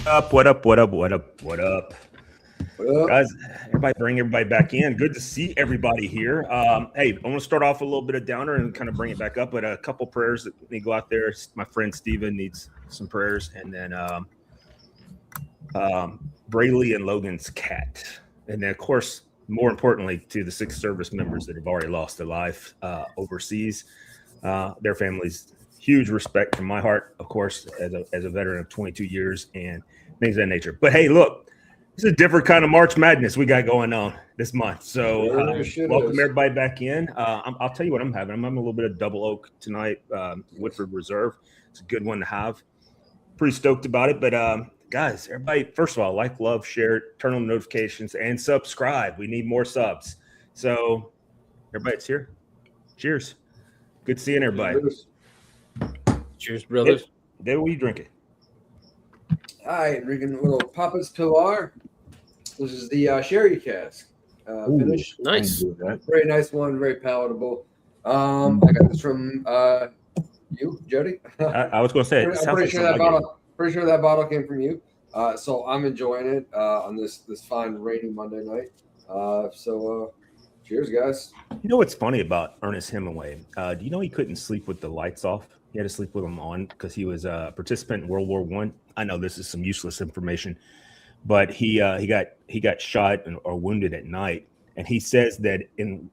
Up, what up, what up, what up, what up? Well, Guys, everybody bring everybody back in. Good to see everybody here. Hey, I want to start off a little bit of downer and kind of bring it back up, but a couple prayers that need to go out there. My friend Steven needs some prayers, and then Brayley and Logan's cat. And then, of course, more importantly, to the 6 service members that have already lost their life overseas, their families. Huge respect from my heart, of course, as a veteran of 22 years and things of that nature. But hey, look, it's a different kind of March Madness we got going on this month. So welcome everybody back in. I'll tell you what I'm having. I'm having a little bit of double oak tonight, Woodford Reserve. It's a good one to have. Pretty stoked about it. But guys, everybody, first of all, like, love, share, turn on notifications, and subscribe. We need more subs. So everybody that's here, cheers. Good seeing everybody. Cheers, brothers. David, what are you drinking? Hi, drinking a little Papa's Pilar. This is the sherry cask finish. Nice. Very nice one, very palatable. I got this from you, Jody. I was going to say, I'm pretty sure that bottle came from you. So I'm enjoying it on this fine rainy Monday night. Cheers, guys. You know what's funny about Ernest Hemingway? Do you know he couldn't sleep with the lights off? He had to sleep with them on because he was a participant in World War I. I know this is some useless information, but he got shot or wounded at night, and he says that in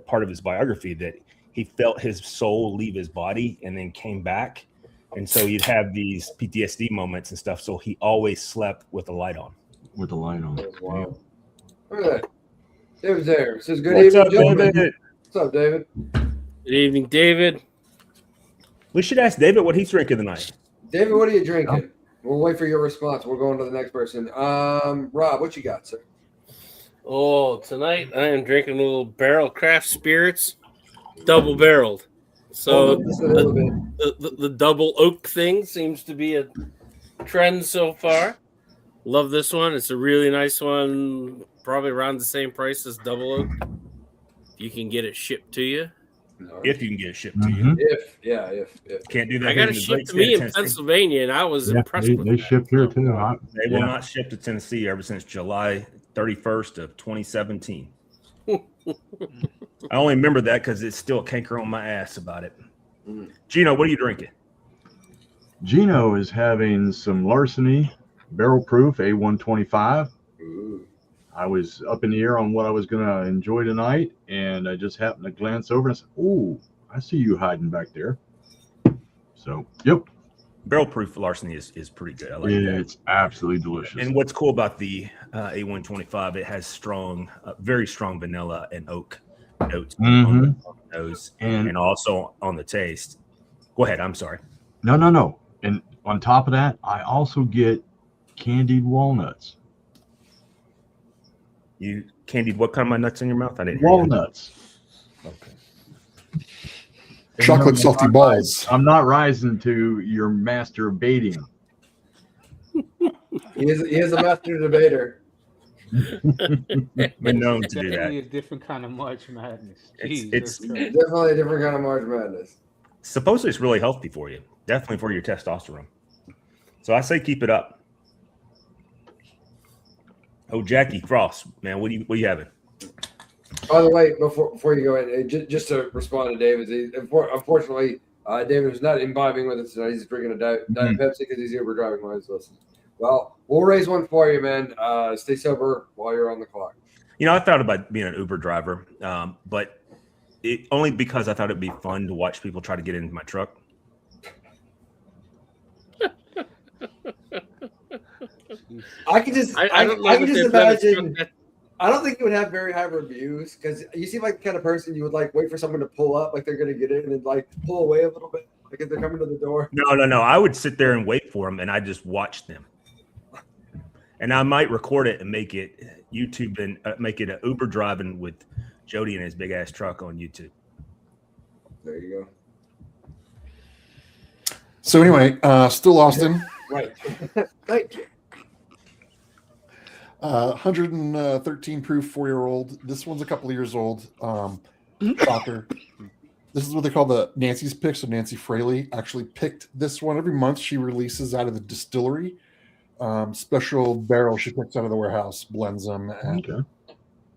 part of his biography that he felt his soul leave his body and then came back, and so he'd have these PTSD moments and stuff. So he always slept with the light on. With the light on. Wow. Look at that. David's there. Says good What's evening, up, gentlemen. David? What's up, David? Good evening, David. We should ask David what he's drinking tonight. David, what are you drinking? We'll wait for your response. We're going to the next person. Rob, what you got, sir? Oh, tonight I am drinking a little Barrel Craft Spirits, double barreled. So Just a little bit. the double oak thing seems to be a trend so far. Love this one. It's a really nice one. Probably around the same price as double oak. You can get it shipped to you. If you can get it shipped to you. If. Can't do that. I got it shipped to me in Pennsylvania, and I was impressed with They that. ship here too. They will not ship to Tennessee ever since July 31st of 2017. I only remember that because it's still a canker on my ass about it. Gino, what are you drinking? Gino is having some Larceny Barrel Proof A125. I was up in the air on what I was going to enjoy tonight, and I just happened to glance over and I said, "Oh, I see you hiding back there." So, yep. Barrel proof Larceny is pretty good. I like that. It's absolutely delicious. And what's cool about the A125, it has strong, very strong vanilla and oak notes on the nose and also on the taste. Go ahead. I'm sorry. No. And on top of that, I also get candied walnuts. You candied what kind of nuts in your mouth? I didn't hear Walnuts. that. Okay. Chocolate salty balls. I'm not rising to your master of baiting. He is a master debater. Been known to do Definitely that. a different kind of March Madness. It's Definitely a different kind of March Madness. supposedly it's really healthy for you, definitely for your testosterone. So I say keep it up. Oh, Jackie Cross, man, what are you having? By the way, before you go in, just to respond to David, unfortunately, David was not imbibing with us tonight. He's drinking a Diet Pepsi because he's Uber driving while he's listening. Well, we'll raise one for you, man. Stay sober while you're on the clock. You know, I thought about being an Uber driver, but only because I thought it'd be fun to watch people try to get into my truck. I can just imagine. I don't think it would have very high reviews because you seem like the kind of person you would like wait for someone to pull up, like they're going to get in and like pull away a little bit, like if they're coming to the door. No. I would sit there and wait for them, and I just watch them. And I might record it and make it YouTube and make it an Uber driving with Jody and his big ass truck on YouTube. There you go. So anyway, still Austin. Right. Thank you. 113 proof 4-year-old. This one's a couple of years old. Shocker. This is what they call the Nancy's pick. So Nancy Fraley actually picked this one. Every month she releases out of the distillery special barrel she picks out of the warehouse, blends them, and Okay.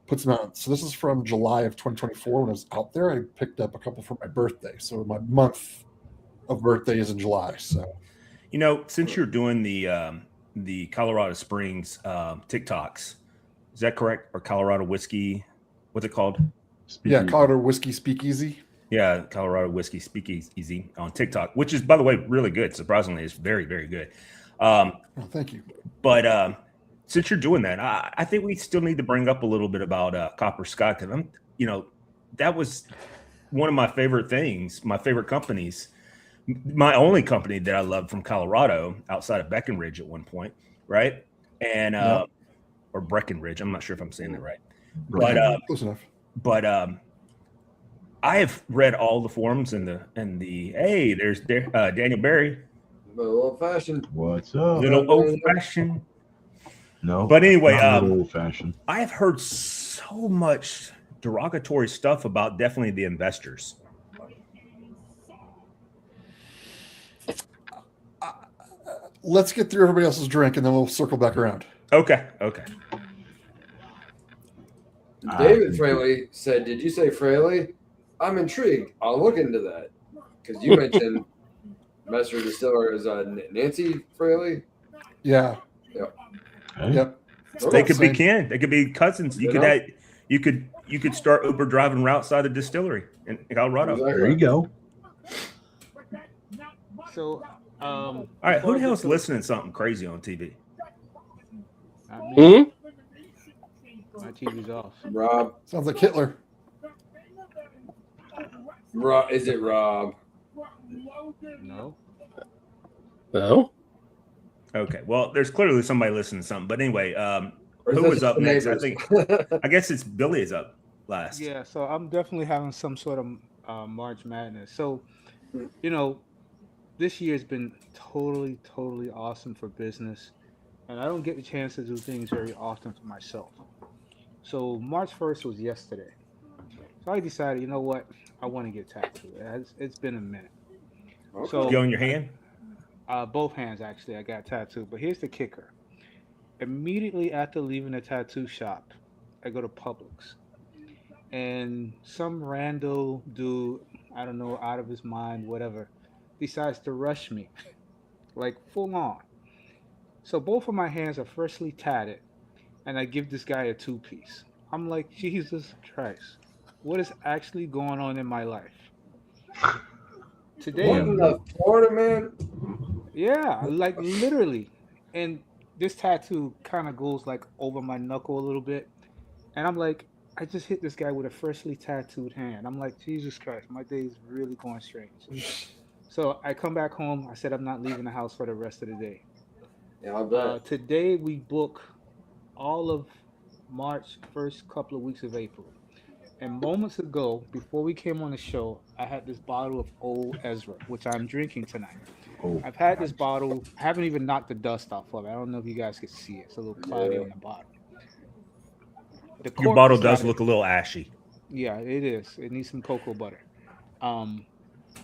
puts them out. So this is from July of 2024 when I was out there. I picked up a couple for my birthday. So my month of birthday is in July. So Since you're doing the Colorado Springs TikToks, is that correct? Or Colorado whiskey? What's it called? yeah, Colorado Whiskey Speakeasy. Yeah, Colorado Whiskey Speakeasy on TikTok, which is, by the way, really good. Surprisingly, it's very, very good. Oh, thank you. But since you're doing that, I think we still need to bring up a little bit about Copper Scott, because that was one of my favorite things, my favorite companies, my only company that I loved from Colorado outside of Breckenridge at one point, right? And Yep. or Breckenridge, I'm not sure if I'm saying that right, Close enough. but I have read all the forums and the hey, there's Daniel Barry, A little old fashioned. What's up? little old fashioned. No. But anyway, old fashioned. I have heard so much derogatory stuff about definitely the investors. Let's get through everybody else's drink and then we'll circle back around. Okay. David Fraley said, "Did you say Fraley? I'm intrigued. I'll look into that because you mentioned master distiller is Nancy Fraley. Yeah. Hey, Yep. They could be Same. kin. They could be cousins. You could start Uber driving right outside the distillery in Colorado. Exactly. There you go. So, All right, who the hell's listening to something crazy on TV? Not me. Hmm? My TV's off. Rob. Sounds like Hitler. Rob. Is it Rob? No. No. Okay, well, there's clearly somebody listening to something. But anyway, Or is who that was just up the next? neighbors? I guess it's Billy is up last. Yeah, so I'm definitely having some sort of March Madness. So, this year's been totally, totally awesome for business. And I don't get the chance to do things very often for myself. So March 1st was yesterday. So I decided, you know what? I want to get tattooed. It's been a minute. So You on your hand? both hands actually, I got tattooed. But here's the kicker. Immediately after leaving the tattoo shop, I go to Publix. And some rando dude, I don't know, out of his mind, whatever, decides to rush me. Like full on. So both of my hands are freshly tatted, and I give this guy a 2-piece. I'm like, Jesus Christ, what is actually going on in my life? Today, What in the Florida man? yeah, like literally. And this tattoo kind of goes like over my knuckle a little bit. And I'm like, I just hit this guy with a freshly tattooed hand. I'm like, Jesus Christ, my day is really going strange. So I come back home. I said I'm not leaving the house for the rest of the day. Yeah, I bet. Today we book all of March, first couple of weeks of April. And moments ago, before we came on the show, I had this bottle of Old Ezra, which I'm drinking tonight. Oh, I've had this bottle, I haven't even knocked the dust off of it. I don't know if you guys can see it. It's a little cloudy Yeah. on the bottom. The Your cork bottle does decided- look a little ashy, Yeah, it is. It needs some cocoa butter. by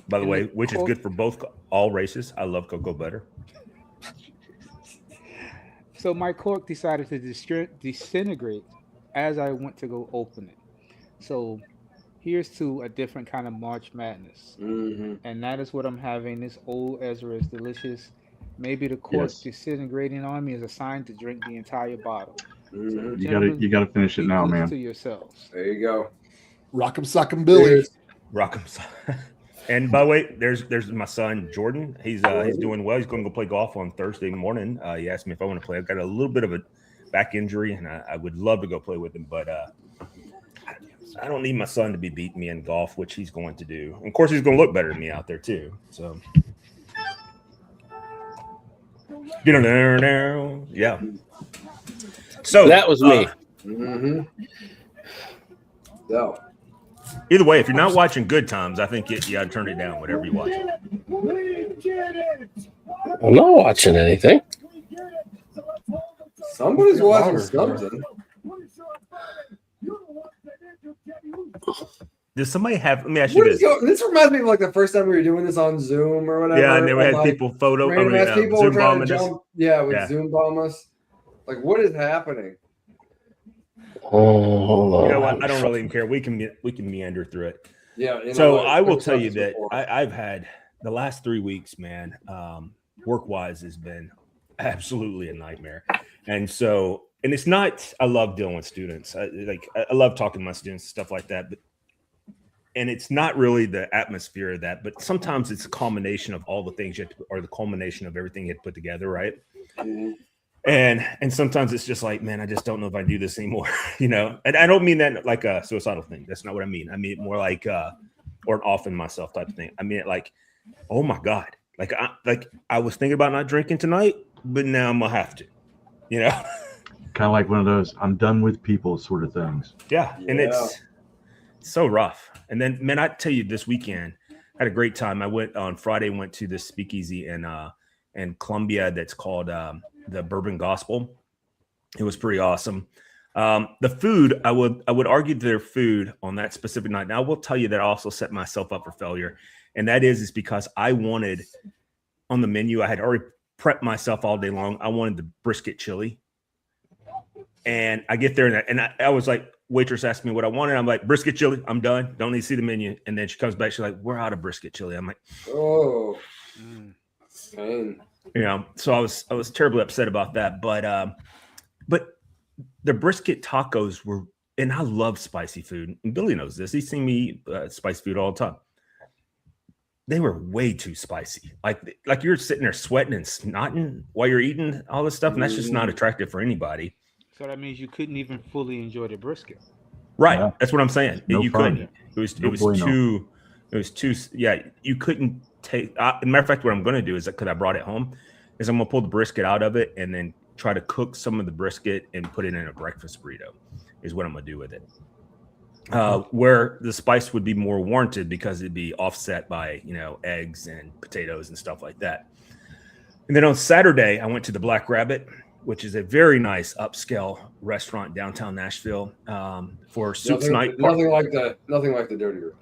the And way, the which is cork- good for all races. I love cocoa butter. So my cork decided to disintegrate as I went to go open it. So here's to a different kind of March Madness. Mm-hmm. And that is what I'm having. This Old Ezra is delicious. Maybe the cork Yes. disintegrating on me is a sign to drink the entire bottle. Mm-hmm. you gotta finish it Be now, good man. To yourselves. There you go. Rock'em Sock'em Billy. Cheers. Rock'em. And by the way, there's my son Jordan. He's doing well. He's going to go play golf on Thursday morning. He asked me if I want to play. I've got a little bit of a back injury, and I would love to go play with him, but I don't need my son to be beating me in golf, which he's going to do. And of course, he's going to look better than me out there too. So, yeah. So That was me. Mm-hmm. So, either way, if you're not watching Good Times, I think you got to turn it down. Whatever you watch. I'm not watching anything. somebody's watching Louder. something. Does somebody have? Let me ask you this. This reminds me of like the first time we were doing this on Zoom or whatever. Yeah, and then we had like, people photo. random ass people Zoom were trying bombing to us. jump. Yeah, with Yeah. Zoom bomb us. Like, what is happening? Hold on. You know what? I don't really even care. We can meander through it. Yeah. you know So what? I will We've tell done you this that before. I've had the last 3 weeks, man. Work wise has been absolutely a nightmare, and it's not. I love dealing with students. I love talking to my students and stuff like that, and it's not really the atmosphere of that, but sometimes it's a culmination of all the things or the culmination of everything you had put together, right? Mhm. And sometimes it's just like, man, I just don't know if I do this anymore, And I don't mean that like a suicidal thing. That's not what I mean. I mean it more like or an offing myself type of thing. I mean it like, oh my God, like I was thinking about not drinking tonight, but now I'm gonna have to, Kind of like one of those I'm done with people sort of things. Yeah, and Yeah. it's so rough. And then, man, I tell you, this weekend I had a great time. I went on Friday, went to this speakeasy in Columbia that's called the Bourbon Gospel. It was pretty awesome. The food, I would argue their food on that specific night. Now, I will tell you that I also set myself up for failure, and that is because I wanted on the menu. I had already prepped myself all day long. I wanted the brisket chili. And I get there and I was like, waitress asked me what I wanted. I'm like, brisket chili. I'm done. Don't need to see the menu. And then she comes back. She's like, we're out of brisket chili. I'm like, Oh, pain. so I was terribly upset about that. But the brisket tacos were, and I love spicy food. And Billy knows this. He's seen me eat spicy food all the time. They were way too spicy. Like you're sitting there sweating and snotting while you're eating all this stuff. And that's just not attractive for anybody. So that means you couldn't even fully enjoy the brisket. Right. Yeah. That's what I'm saying. No You fun. couldn't. It was bueno. too. Yeah. You couldn't take. Matter of fact, what I'm going to do is because I brought it home, is I'm going to pull the brisket out of it and then try to cook some of the brisket and put it in a breakfast burrito. Is what I'm going to do with it. Where the spice would be more warranted because it'd be offset by eggs and potatoes and stuff like that. And then on Saturday, I went to the Black Rabbit, which is a very nice upscale restaurant downtown Nashville for Soups Night. Nothing like the Dirty Room.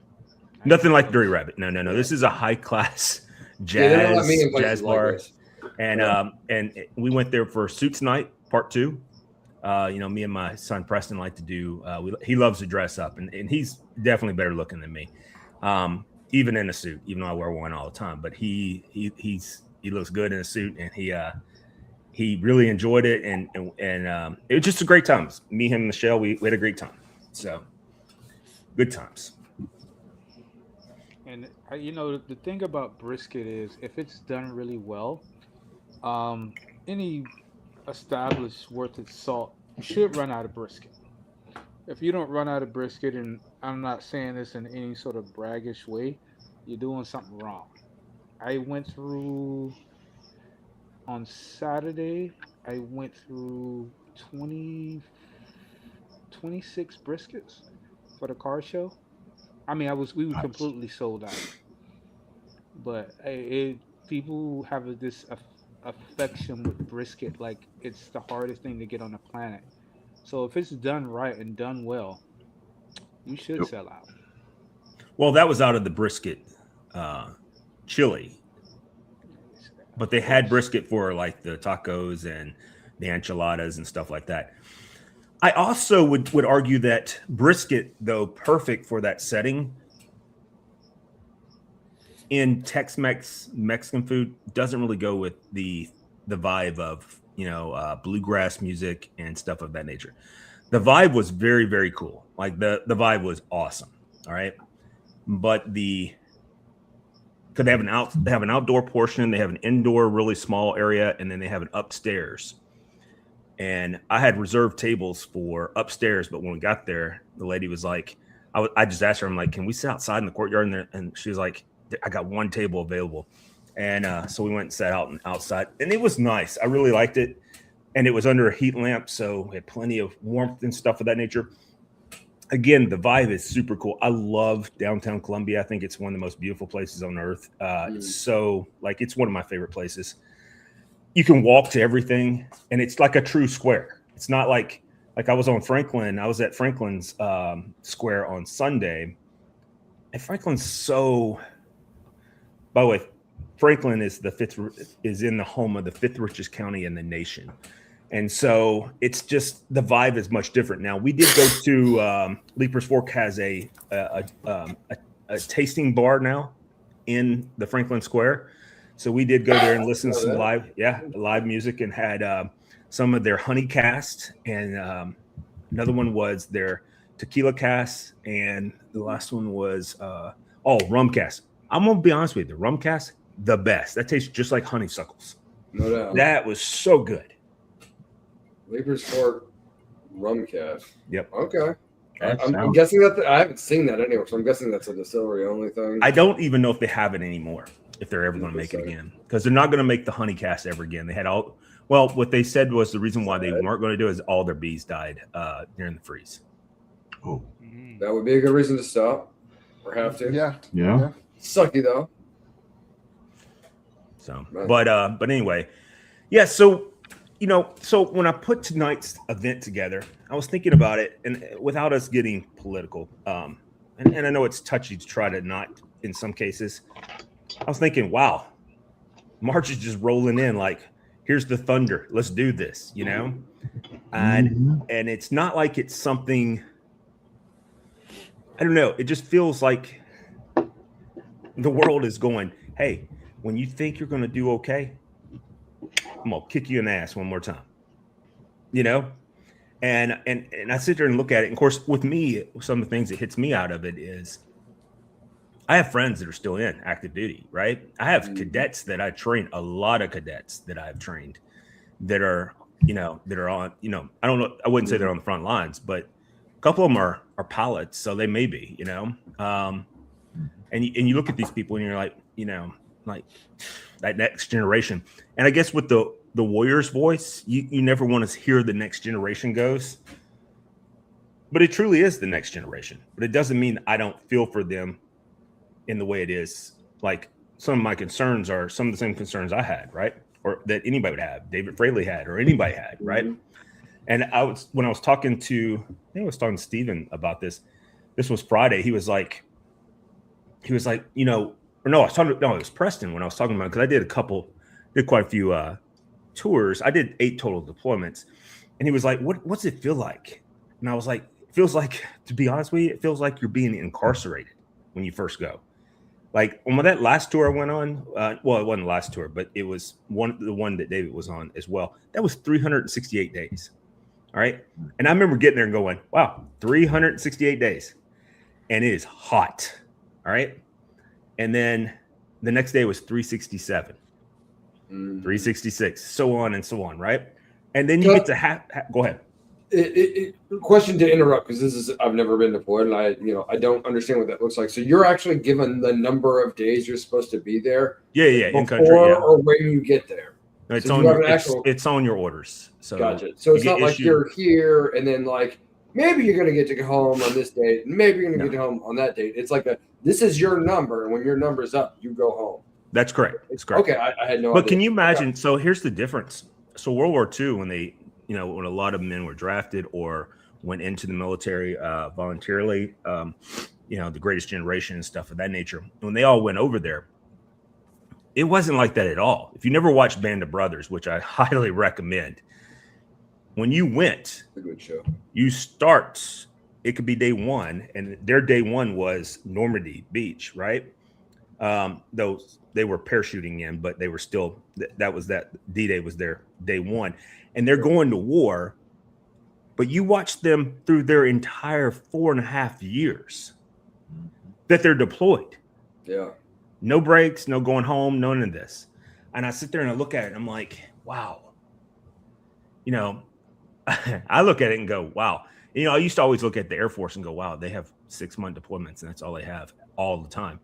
Nothing like Dirty Rabbit. No. This is a high class Yeah, they don't let me in jazz places like bar, this. and we went there for Suits Night Part 2. Me and my son Preston like to do. He loves to dress up, and he's definitely better looking than me, even in a suit. Even though I wear one all the time, but he looks good in a suit, and he really enjoyed it, and it was just a great time. Me, him, and Michelle, we had a great time. So good times. And the thing about brisket is if it's done really well, any established worth its salt should run out of brisket. If you don't run out of brisket, and I'm not saying this in any sort of braggish way, you're doing something wrong. I went through on Saturday, I went through 26 briskets for the car show. I mean, we were Nice. completely sold out. But people have this affection with brisket, like it's the hardest thing to get on the planet. So if it's done right and done well, you should Yep. sell out. Well, that was out of the brisket chili, but they had brisket for like the tacos and the enchiladas and stuff like that. I also would argue that brisket, though perfect for that setting, in Tex-Mex Mexican food doesn't really go with the vibe of bluegrass music and stuff of that nature. The vibe was very, very cool. Like the vibe was awesome. All right, but because they have an outdoor portion, they have an indoor really small area, and then they have an upstairs. And I had reserved tables for upstairs, but when we got there, the lady was like, I just asked her, I'm like, can we sit outside in the courtyard? And she was like, I got one table available. And so we went and sat outside, and it was nice. I really liked it. And it was under a heat lamp, so we had plenty of warmth and stuff of that nature. Again, the vibe is super cool. I love downtown Columbia. I think it's one of the most beautiful places on earth. So it's one of my favorite places. You can walk to everything, and it's like a true square. It's not like I was on Franklin. I was at Franklin's Square on Sunday, And Franklin's so. By the way, Franklin is in the home of the 5th richest county in the nation, and so it's just the vibe is much different. Now we did go to Leapers Fork has a tasting bar now in the Franklin Square, so we did go there and listen to some live music and had some of their honey cast, and another one was their tequila cast, and the last one was rum cast. I'm gonna be honest with you, the rum cast, the best. That tastes just like honeysuckles. No doubt. That was so good. Leapers Fork rum cast. Yep. Okay. That I'm sounds- guessing that I haven't seen that anywhere, so I'm guessing that's a distillery only thing. I don't even know if they have it anymore, if they're ever going to make it again, because they're not going to make the honey cast ever again. They had what they said was the reason why they weren't going to do it is all their bees died during the freeze. Oh, Mhm. That would be a good reason to stop or have to. Yeah. yeah. Sucky though. So, Right. but anyway, yeah. So, so when I put tonight's event together, I was thinking about it, and without us getting political, and I know it's touchy to try to not in some cases. I was thinking, wow, March is just rolling in like, here's the thunder, let's do this, and and it's not like it's something. I don't know. It just feels like the world is going, hey, when you think you're going to do okay, I'm going to kick you in the ass one more time, And I sit there and look at it. And of course, with me, some of the things that hits me out of it is I have friends that are still in active duty, right? I have cadets that I train, a lot of cadets that I've trained that are, that are on, I don't know. I wouldn't say they're on the front lines, but a couple of them are pilots. So they may be, and you look at these people and you're like, like that next generation. And I guess with the Warriors voice, you never want to hear the next generation goes, but it truly is the next generation. But it doesn't mean I don't feel for them in the way it is. Like some of my concerns are some of the same concerns I had, right? Or that anybody would have, David Fraley had, or anybody had, right? And when I was talking to Steven about this was Friday. He was like, it was Preston when I was talking about it, because I did quite a few tours. I did 8 total deployments, and he was like, what's it feel like? And I was like, it feels like, to be honest with you, it feels like you're being incarcerated when you first go. Like on that last tour I went on, well, it wasn't the last tour, but it was the one that David was on as well. That was 368 days. All right. And I remember getting there and going, wow, 368 days. And it is hot. All right. And then the next day was 367, 366, so on and so on. Right. And then you get to go ahead. Question to interrupt, because I've never been deployed, and I don't understand what that looks like. So you're actually given the number of days you're supposed to be there. Yeah. In country. Before Yeah. or when you get there. No, it's So on you have your, an actual- it's on your orders. So Gotcha. So it's you not get like issued- you're here and then like maybe you're going to get to go home on this date, and maybe you're going to No. get home on that date. It's like this is your number, and when your number's up, you go home. That's correct. It's correct. Okay, I had no idea. But can you imagine? So here's the difference. So World War II, when they, when a lot of men were drafted or went into the military voluntarily, the Greatest Generation and stuff of that nature, when they all went over there, it wasn't like that at all. If you never watched Band of Brothers, which I highly recommend, when you went, It's a good show. you start, it could be day one, and their day one was Normandy Beach, right? Though they were parachuting in, but they were still, that D-Day was their day one, and they're going to war, but you watch them through their entire 4.5 years that they're deployed. Yeah. No breaks, no going home, none of this. And I sit there and I look at it and I'm like, wow. I look at it and go, wow. I used to always look at the Air Force and go, wow, they have 6-month deployments and that's all they have all the time.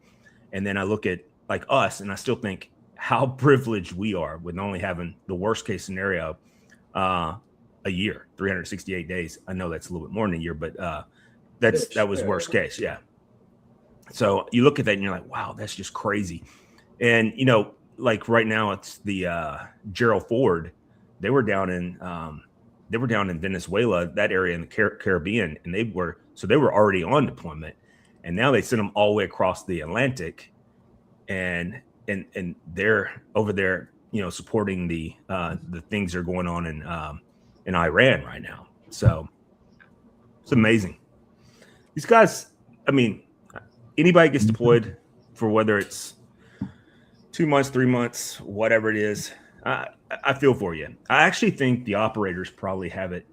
And then I look at like us and I still think how privileged we are with only having the worst case scenario a year, 368 days. I know that's a little bit more than a year, but that was worst case. Yeah. So you look at that and you're like, wow, that's just crazy. And, like right now it's the Gerald Ford. They were down in Venezuela, that area in the Caribbean, and they were already on deployment. and now they send them all the way across the Atlantic, and they're over there, supporting the things that are going on in Iran right now. So it's amazing. These guys, I mean, anybody gets deployed for whether it's 2 months, 3 months, whatever it is. I feel for you. I actually think the operators probably have it,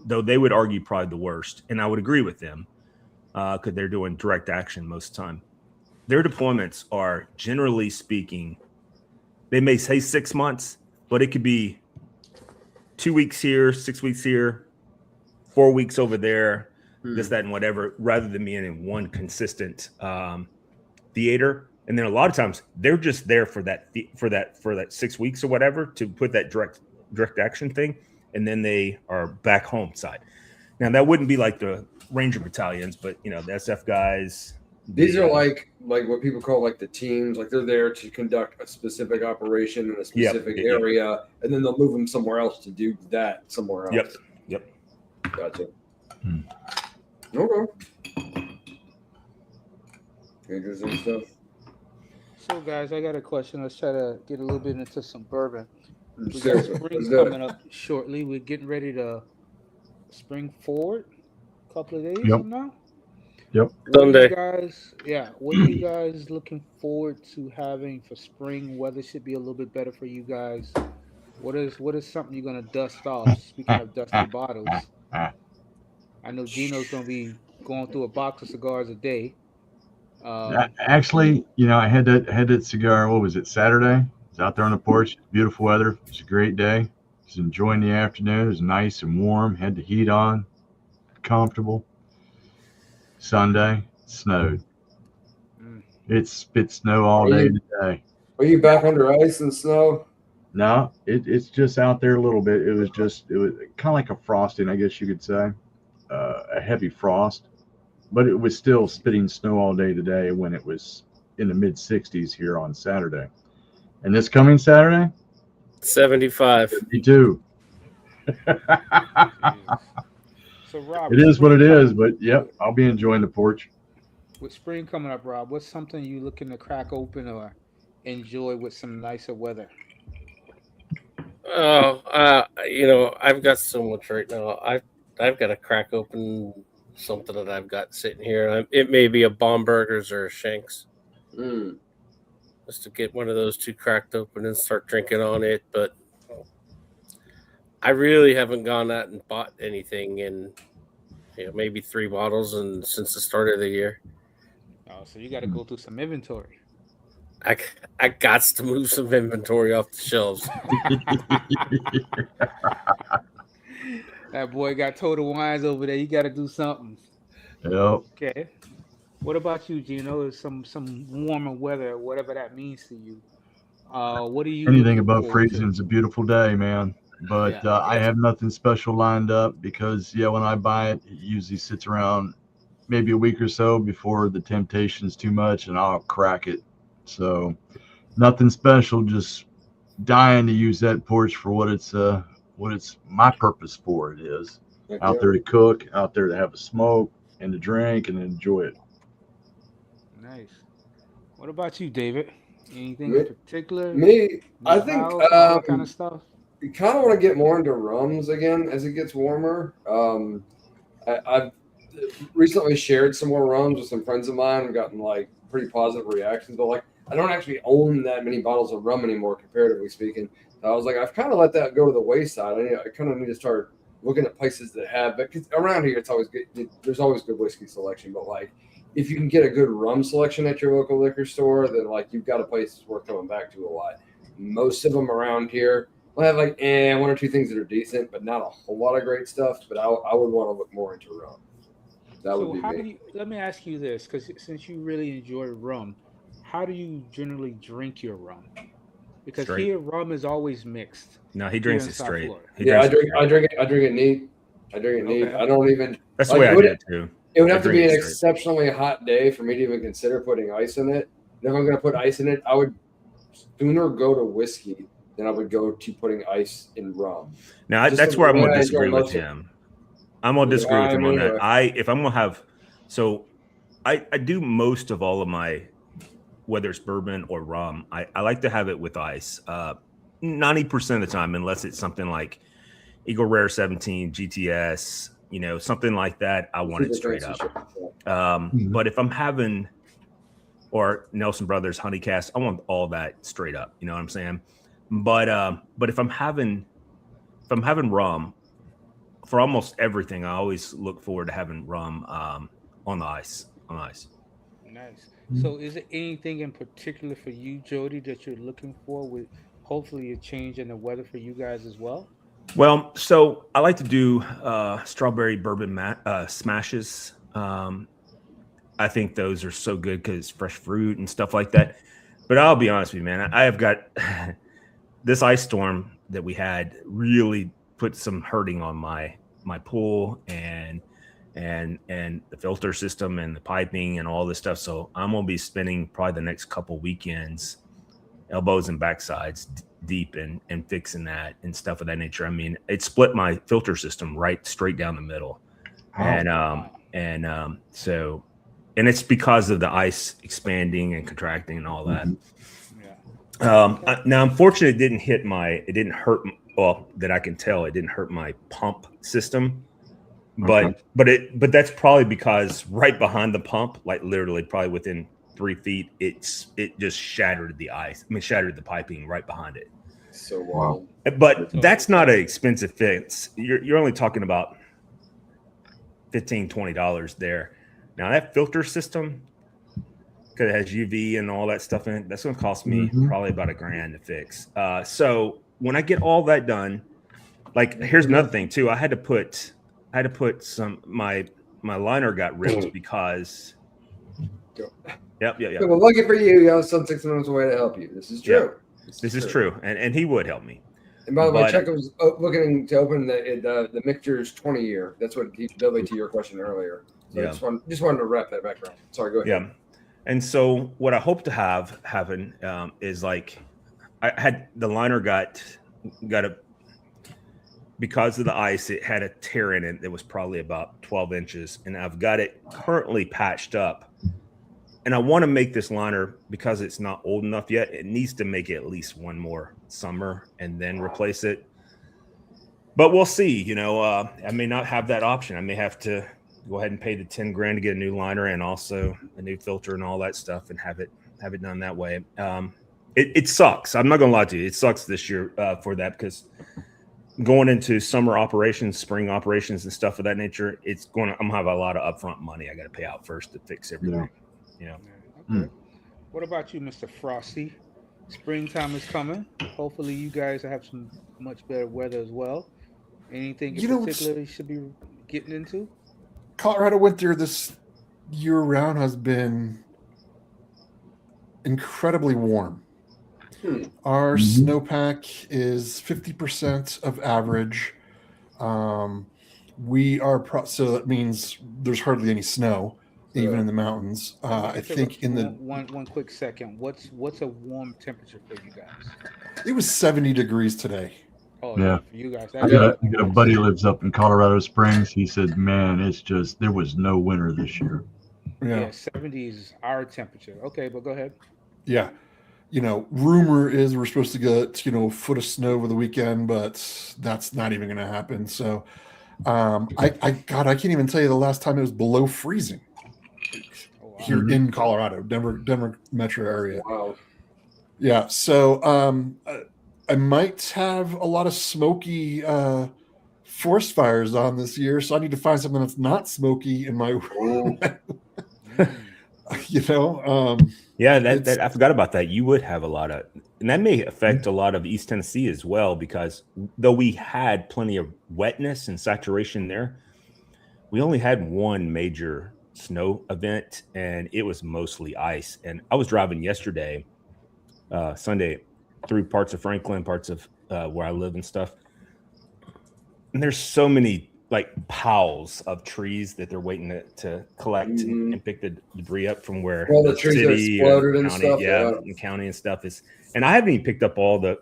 though they would argue probably the worst, and I would agree with them because they're doing direct action most of the time. Their deployments are, generally speaking, they may say 6 months, but it could be 2 weeks here, 6 weeks here, 4 weeks over there, this, that, and whatever, rather than being in one consistent theater. And then a lot of times they're just there for that 6 weeks or whatever to put that direct action thing, and then they are back home side. Now that wouldn't be like the Ranger battalions, but the SF guys. These are like what people call like the teams. Like they're there to conduct a specific operation in a specific area, and then they'll move them somewhere else to do that somewhere else. Yep. Gotcha. Okay. Interesting stuff. So, guys, I got a question. Let's try to get a little bit into some bourbon. We got Seriously, spring let's do it. coming up shortly. We're getting ready to spring forward a couple of days Yep. from now. Yep. Sunday. What are you guys looking forward to having for spring? Weather should be a little bit better for you guys. What is something you're gonna dust off? Speaking of dusty bottles, I know Gino's gonna be going through a box of cigars a day. Actually, I had that cigar. What was it? Saturday. I was out there on the porch. Beautiful weather. It was a great day. Was enjoying the afternoon. It was nice and warm. Had the heat on. Comfortable. Sunday, it snowed. It spit snow all day today. Are you back under ice and snow? No, it's just out there a little bit. It was kind of like a frosting, I guess you could say, a heavy frost, but it was still spitting snow all day today when it was in the mid 60s here on Saturday. And this coming Saturday, 75. 52. So, Rob, It is what it is, but yep, I'll be enjoying the porch. with spring coming up, Rob, what's something you looking to crack open or enjoy with some nicer weather? Oh, I've got so much right now. I've got to crack open something that I've got sitting here. It may be a Baumburgers or a Shanks, just to get one of those two cracked open and start drinking on it. But I really haven't gone out and bought anything in maybe 3 bottles and since the start of the year. Oh, so you got to go through some inventory. I got to move some inventory off the shelves. That boy got Total Wines over there. You got to do something. Yep. Okay. What about you, Gino? Some warmer weather, whatever that means to you. What do you? Anything looking above forward to? freezing is a beautiful day, man. But Yeah. I have nothing special lined up because, when I buy it, it usually sits around maybe a week or so before the temptation is too much and I'll crack it. So nothing special, just dying to use that porch for what it's my purpose for it is. Out there to cook, out there to have a smoke and to drink and enjoy it. Nice. What about you, David? Anything Me- in particular? Me, I Your think house, all that kind of stuff. you kind of want to get more into rums again as it gets warmer. I've recently shared some more rums with some friends of mine and gotten like pretty positive reactions. But like, I don't actually own that many bottles of rum anymore, comparatively speaking. So I was like, I've kind of let that go to the wayside. I kind of need to start looking at places that have, but 'cause around here it's always good. There's always good whiskey selection, but like, if you can get a good rum selection at your local liquor store, then like you've got a place that's worth coming back to a lot. Most of them around here will have like 1 or 2 things that are decent, but not a whole lot of great stuff. But I would want to look more into rum. That So would be how me. do you? Let me ask you this, because since you really enjoy rum, how do you generally drink your rum? Because Straight. here rum is always mixed. No, he drinks in it South straight. Florida. He Yeah, I drinks it drink straight. it neat. I drink it neat. Okay. I don't even. That's the like, way I would do it- it too. It would I have to drink be an it straight. exceptionally hot day for me to even consider putting ice in it. And if I'm going to put ice in it, I would sooner go to whiskey than I would go to putting ice in rum. Now Just that's the where I'm way going I to enjoy disagree with most of- him. I'm going to disagree with him on Anyway. that. If I'm going to have, so I do most of all of my, whether it's bourbon or rum, I like to have it with ice. 90% of the time, unless it's something like Eagle Rare 17 GTS, something like that, I want it straight up. But if I'm having, or Nelson Brothers Honey Cast, I want all that straight up. You know what I'm saying? But if I'm having rum, for almost everything, I always look forward to having rum on the ice. Nice. So, is there anything in particular for you, Jody, that you're looking for with hopefully a change in the weather for you guys as well? Well, so I like to do strawberry bourbon smashes. I think those are so good because it's fresh fruit and stuff like that. But I'll be honest with you, man, I have got this ice storm that we had really put some hurting on my pool and the filter system and the piping and all this stuff. So I'm gonna be spending probably the next couple weekends, elbows and backsides deep and fixing that and stuff of that nature. I mean, it split my filter system right straight down the middle, so it's because of the ice expanding and contracting and all that. Now, unfortunately, it didn't hurt. Well, that I can tell, it didn't hurt my pump system, but that's probably because right behind the pump, like literally probably within 3 feet, it just shattered the ice. I mean, shattered the piping right behind it. So wild. But that's not an expensive fix. You're only talking about $15-$20 there. Now that filter system, because it has UV and all that stuff in it, that's going to cost me probably about $1,000 to fix. So when I get all that done, like here's another thing too. I had to put some my liner got ripped because. Yep. Well, lucky for you, Sun 6 months away to help you. This is true. Yeah, this is true, and he would help me. And by the way, Chuck was looking to open the mixture's 20-year. That's what keeps Billy to your question earlier. So I just wanted to wrap that background. Sorry, go ahead. Yeah, and so what I hope to happen is like I had the liner got a, because of the ice, it had a tear in it that was probably about 12 inches, and I've got it currently patched up. And I want to make this liner, because it's not old enough yet, it needs to make it at least one more summer and then replace it. But we'll see. I may not have that option. I may have to go ahead and pay the $10,000 to get a new liner and also a new filter and all that stuff and have it done that way. It sucks. I'm not going to lie to you. It sucks this year for that, because going into summer operations, spring operations and stuff of that nature, I'm going to have a lot of upfront money I got to pay out first to fix everything. Yeah. What about you, Mr. Frosty? Springtime is coming. Hopefully you guys have some much better weather as well. Anything in particular you should be getting into? Colorado winter this year round has been incredibly warm. Our snowpack is 50% of average. We are so that means there's hardly any snow, even in the mountains. I think in the one quick second, what's a warm temperature for you guys? It was 70 degrees today. Oh yeah, for you guys. I got a buddy who lives up in Colorado Springs. He said, "Man, it's just there was no winter this year." Yeah, 70 is our temperature. Okay, but go ahead. Yeah. Rumor is we're supposed to get, a foot of snow over the weekend, but that's not even going to happen. So, I can't even tell you the last time it was below freezing here in Colorado, Denver metro area. Wow. Yeah. So, I might have a lot of smoky, forest fires on this year. So I need to find something that's not smoky in my, Yeah, that I forgot about that. You would have a lot of, and that may affect a lot of East Tennessee as well, because though we had plenty of wetness and saturation there, we only had one major snow event, and it was mostly ice. And I was driving yesterday, Sunday, through parts of Franklin, parts of where I live and stuff. And there's so many like piles of trees that they're waiting to collect and pick the debris up from where the trees city exploded and county, stuff. and county and stuff is. And I haven't even picked up all the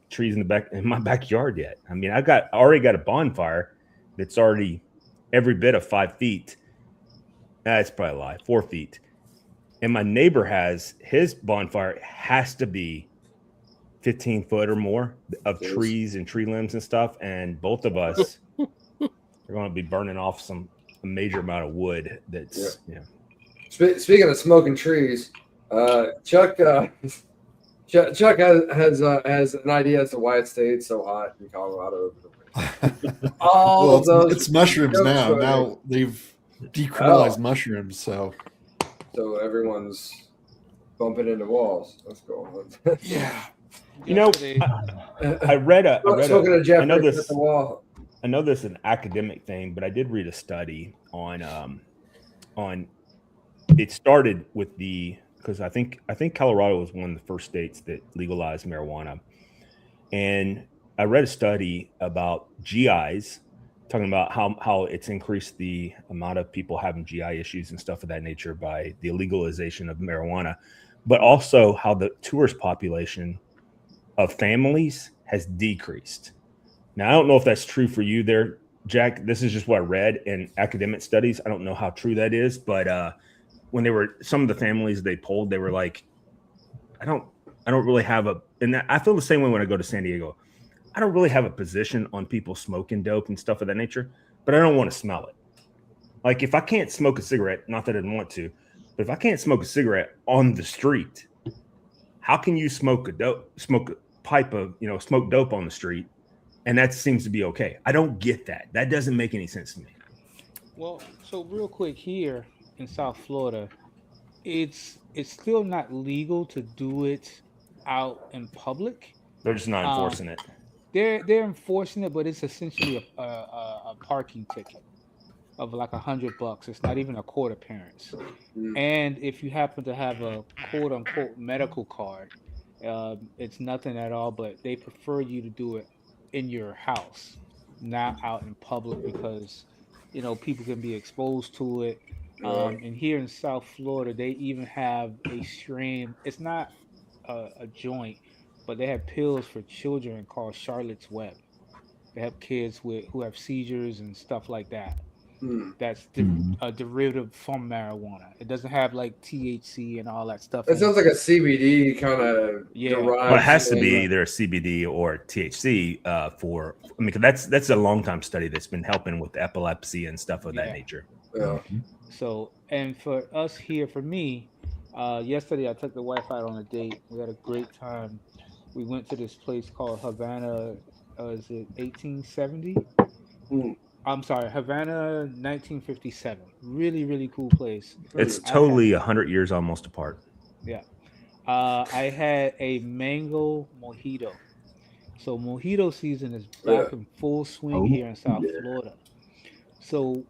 trees in my backyard yet. I mean, I already got a bonfire that's already every bit of 5 feet, That's probably a lie. 4 feet. And my neighbor has his bonfire has to be 15 foot or more of Yes. trees and tree limbs and stuff. And both of us are going to be burning off a major amount of wood. That's Speaking of smoking trees, Chuck has an idea as to why it stayed so hot in Colorado. All Well, of those it's mushrooms jokes now. were- Now they've decriminalized Oh. mushrooms, so So everyone's bumping into walls. What's going on? yeah. You know, Yesterday- I read a Smoking a Jeffrey I know at this the wall. I know this is an academic thing, but I did read a study on it started with because I think Colorado was one of the first states that legalized marijuana. And I read a study about GIs talking about how it's increased the amount of people having GI issues and stuff of that nature by the legalization of marijuana, but also how the tourist population of families has decreased. Now, I don't know if that's true for you there, Jack. This is just what I read in academic studies. I don't know how true that is, but when some of the families they polled, they were like, I don't really have and I feel the same way when I go to San Diego. I don't really have a position on people smoking dope and stuff of that nature, but I don't want to smell it. Like if I can't smoke a cigarette, not that I didn't want to, but if I can't smoke a cigarette on the street, how can you smoke a pipe of, smoke dope on the street? And that seems to be okay. I don't get that. That doesn't make any sense to me. Well, so real quick here in South Florida, it's still not legal to do it out in public. They're just not enforcing it. They're enforcing it, but it's essentially a parking ticket of like $100. It's not even a court appearance. Mm. And if you happen to have a quote unquote medical card, it's nothing at all. But they prefer you to do it in your house, not out in public, because people can be exposed to it. And here in South Florida, they even have a strain. It's not a joint, but they have pills for children called Charlotte's Web. They have kids who have seizures and stuff like that. Mm. That's a derivative from marijuana. It doesn't have like THC and all that stuff. It sounds like a CBD kind of derived. Well, it has to thing. be either a CBD or THC that's a long time study that's been helping with epilepsy and stuff of that nature. Yeah. So, and for us here, for me, yesterday I took the wife out on a date. We had a great time. We went to this place called Havana. Is it 1870? Mm. I'm sorry, Havana 1957. Really, really cool place. It's totally 100 years almost apart. Yeah. I had a mango mojito. So mojito season is back in full swing here in South Florida. So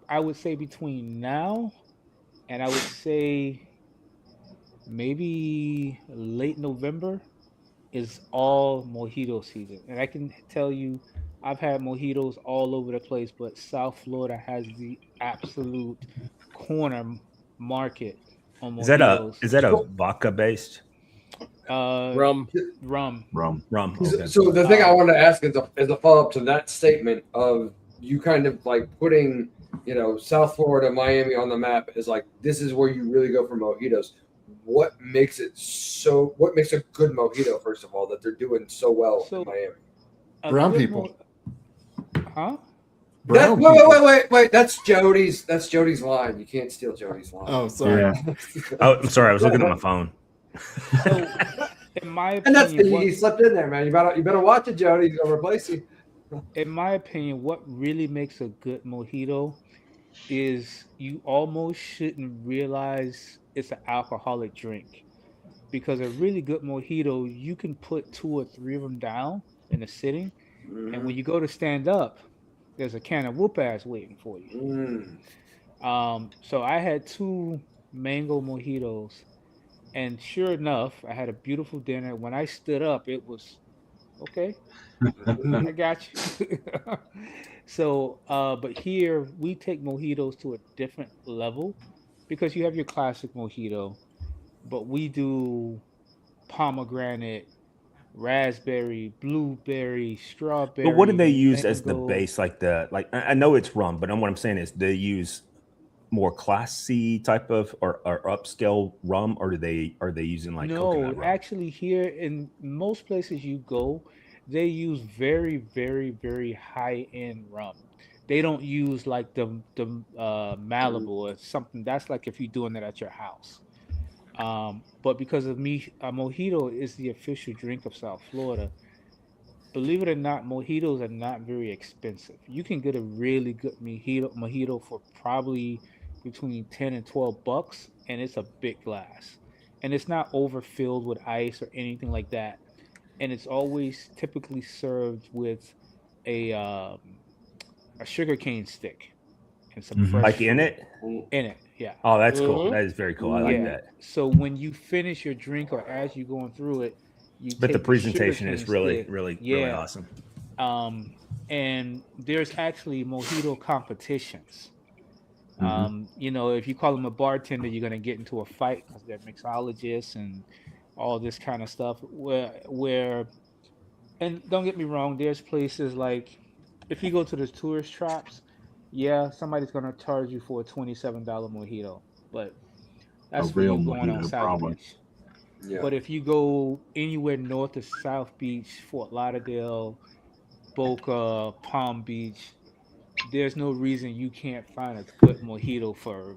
I would say between now and I would say maybe late November is all mojito season. And I can tell you, I've had mojitos all over the place, but South Florida has the absolute corner market on mojitos. Is that a vodka based Rum. Rum. Okay. So the thing I wanted to ask is a follow up to that statement of you kind of like putting, South Florida, Miami on the map is like, this is where you really go for mojitos. What makes a good mojito, first of all, that they're doing so well in Miami? Brown people. Huh? Brown people. Wait. That's Jody's line. You can't steal Jody's line. Oh, sorry. Yeah. Oh, I'm sorry. I was looking at my phone. So, in my And that's opinion, he slipped in there, man. You better watch it, Jody. He's gonna replace you. in my opinion, what really makes a good mojito is you almost shouldn't realize it's an alcoholic drink, because a really good mojito, you can put 2 or 3 of them down in a sitting, and when you go to stand up, there's a can of whoop ass waiting for you. So I had 2 mango mojitos, and sure enough, I had a beautiful dinner. When I stood up, it was okay. I got you. So, but here we take mojitos to a different level, because you have your classic mojito, but we do pomegranate, raspberry, blueberry, strawberry. But what do they use as the mango. base? Like I know it's rum, but what I'm saying is they use more classy type of or upscale rum, or are they using like No, coconut rum? actually, here in most places you go, they use very, very, very high end rum. They don't use like the Malibu or something. That's like if you're doing it at your house. But because of me, a mojito is the official drink of South Florida. Believe it or not, mojitos are not very expensive. You can get a really good mojito for probably between 10 and 12 bucks, and it's a big glass. And it's not overfilled with ice or anything like that. And it's always typically served with a a sugar cane stick and some Mhm. fresh Like in fruit it? in it. Yeah. Oh, that's cool. Mhm. That is very cool. I like Yeah. that. So when you finish your drink or as you're going through it, you But the take the sugar presentation cane is really, stick. really, really Yeah. awesome. And there's actually mojito competitions. Mhm. If you call them a bartender, you're gonna get into a fight because they're mixologists and all this kind of stuff. And don't get me wrong, there's places like if you go to the tourist traps, yeah, somebody's gonna charge you for a $27 mojito, but A that's for real you going on mojito, South probably. Beach. Yeah. But if you go anywhere north of South Beach, Fort Lauderdale, Boca, Palm Beach, there's no reason you can't find a good mojito for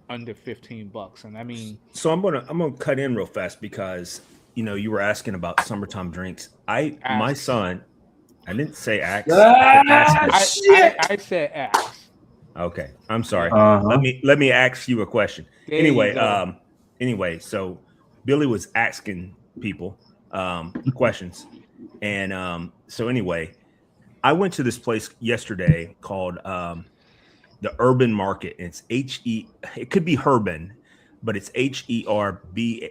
under 15 bucks. And I mean, So I'm gonna cut in real fast because you were asking about summertime drinks. My ask. son, I didn't say axe. I said ask him. I, Shit. I said ask. Okay, I'm sorry. Uh-huh. Let me ask you a question. There you Anyway, go. so Billy was asking people questions, and so anyway, I went to this place yesterday called the Urban Market. It's HE. It could be Herban, but it's HERBAN,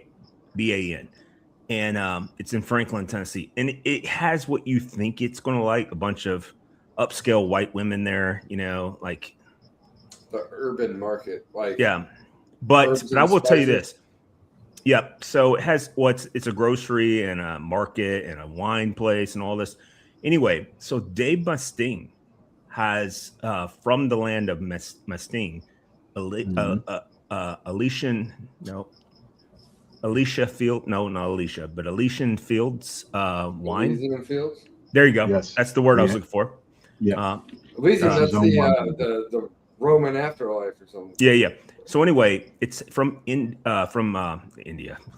and it's in Franklin, Tennessee, and it has what you think it's going to like. A bunch of upscale white women there, like. The urban market, like Yeah, but herbs I and will tell you spices. this. Yep. So it has it's a grocery and a market and a wine place and all this. Anyway, so Dave Mustaine has from the land of Mustaine, Alicia Field. No, not Alicia, but Elysian Fields wine. Elysian Fields. There you go. Yes. That's the word I was Yeah. looking for. Yeah. Elysium, Uh, that's his own wine. the Roman afterlife or something. Yeah. So anyway, it's from India.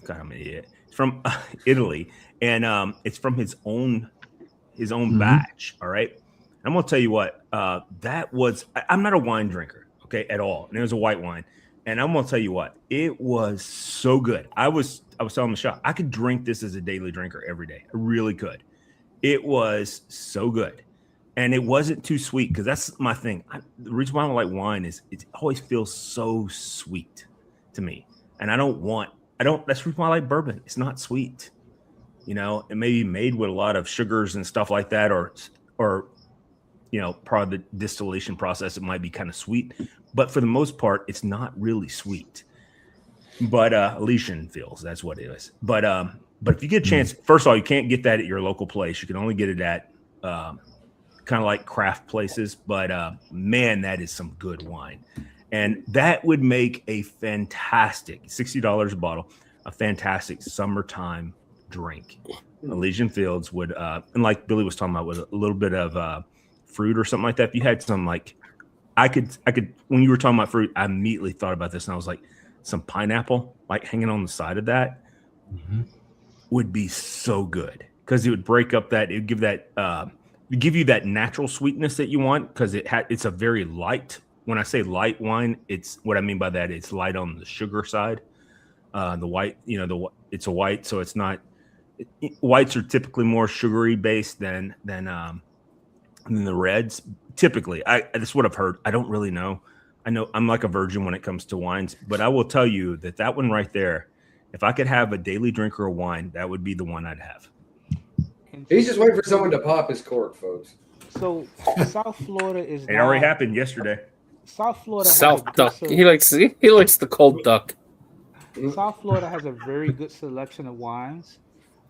God, I'm an idiot. It's from Italy, and it's from his own Mhm. batch. All right. I'm gonna tell you what. That was. I'm not a wine drinker, okay, at all. And it was a white wine, and I'm gonna tell you what. It was so good. I was telling the shop I could drink this as a daily drinker every day. I really could. It was so good. And it wasn't too sweet because that's my thing. The reason why I don't like wine is it always feels so sweet to me. And that's the reason why I like bourbon. It's not sweet. It may be made with a lot of sugars and stuff like that, or part of the distillation process, it might be kind of sweet. But for the most part, it's not really sweet. But Elysian feels, that's what it is. But if you get a chance, first of all, you can't get that at your local place. You can only get it at kind of like craft places, but man, that is some good wine, and that would make a fantastic $60 a bottle, a fantastic summertime drink. Elysian Fields would, and like Billy was talking about, with a little bit of fruit or something like that. If you had some, like, I could when you were talking about fruit, I immediately thought about this, and I was like, some pineapple, like hanging on the side of that, would be so good because it would break up that, it would give that. Give you that natural sweetness that you want because it's a very light. When I say light wine, it's what I mean by that. It's light on the sugar side. The white, it's a white, so it's not. Whites are typically more sugary based than the reds. Typically, that's what I've heard. I don't really know. I know I'm like a virgin when it comes to wines, but I will tell you that one right there, if I could have a daily drinker of wine, that would be the one I'd have. He's just waiting for someone to pop his cork, folks. So South Florida is It already happened yesterday. South Florida has a South good duck. se- He likes the cold duck. South Florida has a very good selection of wines.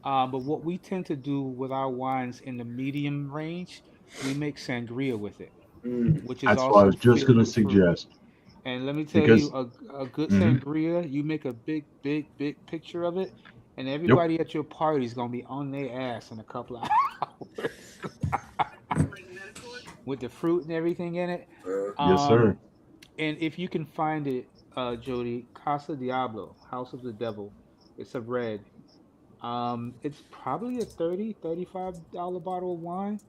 But what we tend to do with our wines in the medium range, we make sangria with it, which is That's also what I was just filled going to with fruit. suggest. And let me tell Because- you, a good Mhm. sangria, you make a big picture of it, and everybody at your party is gonna be on their ass in a couple of hours with the fruit and everything in it. Yes, sir. And if you can find it, Jody, Casa Diablo, House of the Devil, it's a red. It's probably a $35 bottle of wine.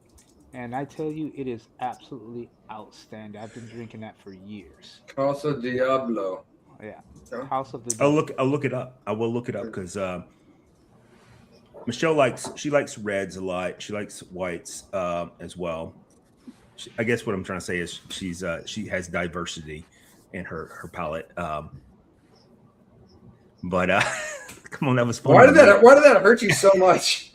And I tell you, it is absolutely outstanding. I've been drinking that for years. Casa Diablo. Yeah. Okay. House of the I'll Devil. look it up. I will look it up because Michelle likes reds a lot. She likes whites as well. I guess what I'm trying to say is she has diversity in her palate. But come on, that was funny. Why did that hurt you so much?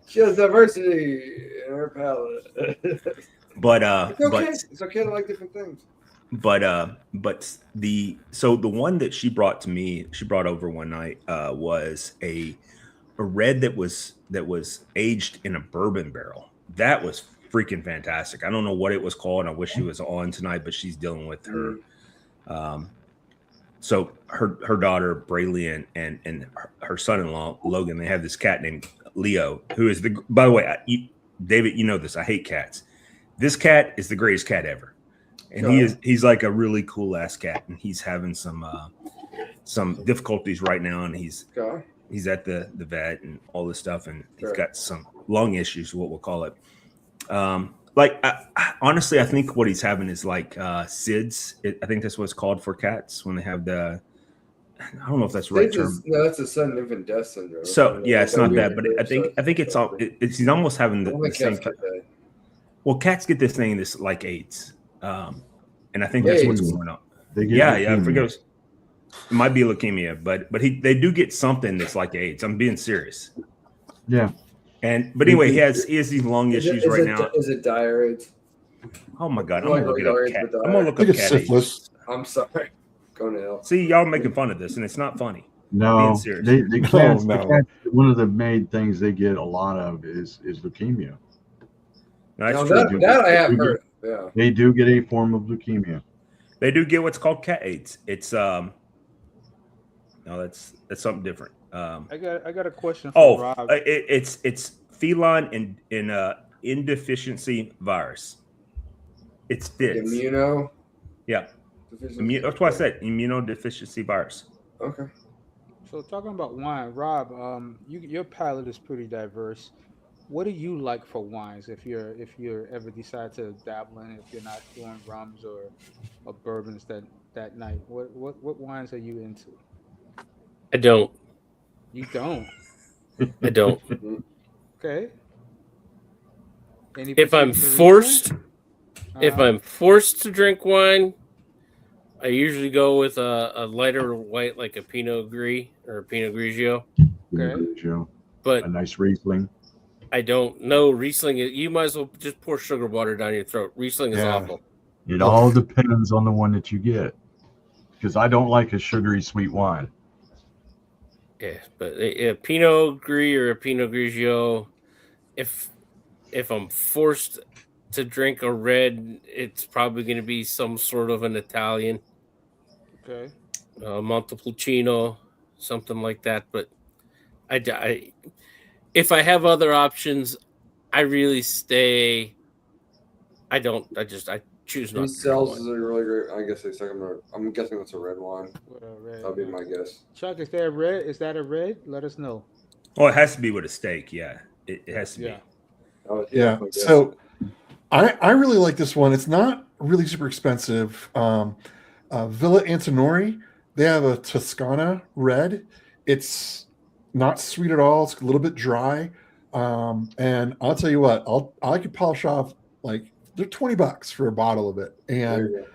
She has diversity in her palate. But It's okay. It's okay to like different things. but the one that she brought over one night was a red that was aged in a bourbon barrel. That was freaking fantastic. I don't know what it was called. I wish she was on tonight, but she's dealing with her. So her daughter Brayley and her son-in-law Logan, they have this cat named Leo, who is by the way, David, you know this. I hate cats. This cat is the greatest cat ever. And he's like a really cool ass cat, and he's having some difficulties right now, and he's at the vet and all this stuff, and he's got some lung issues, what we'll call it. Honestly, I think what he's having is like SIDS. I think that's what it's called for cats when they have the. I don't know if that's the right term. No, that's a sudden infant death syndrome. So yeah, it's not that, but I think it's all. He's almost having the same. Well, cats get this thing, this like AIDS, and I think that's what's going on. I forget. It might be leukemia, but they do get something that's like AIDS. I'm being serious. Yeah. But anyway, he has these lung issues right now. Is it dire AIDS? Oh my god, I'm gonna look it up. I'm gonna look I up think it's cat syphilis. AIDS. I'm sorry. Go now. See, y'all making fun of this, and it's not funny. No, Being serious. the cats, No. the cats, one of the main things they get a lot of is leukemia. That's Now, true. that I have heard. Yeah. They do get a form of leukemia. They do get what's called cat AIDS. It's no, that's something different. I got a question for Rob. It's feline indeficiency virus. It's FIDS. Immuno. Yeah. That's why I said immunodeficiency virus. Okay. So talking about wine, Rob, your palate is pretty diverse. What do you like for wines if you're ever decide to dabble in it, if you're not doing rums or bourbons that night? What wines are you into? I don't. You don't. I don't. Okay. Any If I'm particular forced, reason? if I'm forced to drink wine, I usually go with a lighter white, like a Pinot Gris or a Pinot Grigio. Okay. But A nice Riesling. I don't know Riesling. You might as well just pour sugar water down your throat. Riesling is Yeah. awful. It all depends on the one that you get. Because I don't like a sugary sweet wine. Yeah, but a Pinot Gris or a Pinot Grigio, if I'm forced to drink a red, it's probably going to be some sort of an Italian, Okay. Montepulciano, something like that. But I if I have other options, I really stay. I choose not. He to sells drink is wine. a really great. I guess I'm guessing that's a red wine. What a red. That'd be my guess. Chuck, is that red? Is that a red? Let us know. Oh, it has to be with a steak. Yeah, it has to Yeah. be. Yeah. So I really like this one. It's not really super expensive. Villa Antinori, they have a Toscana red. It's not sweet at all. It's a little bit dry. And I'll tell you what, I could polish off like they're $20 for a bottle of it. And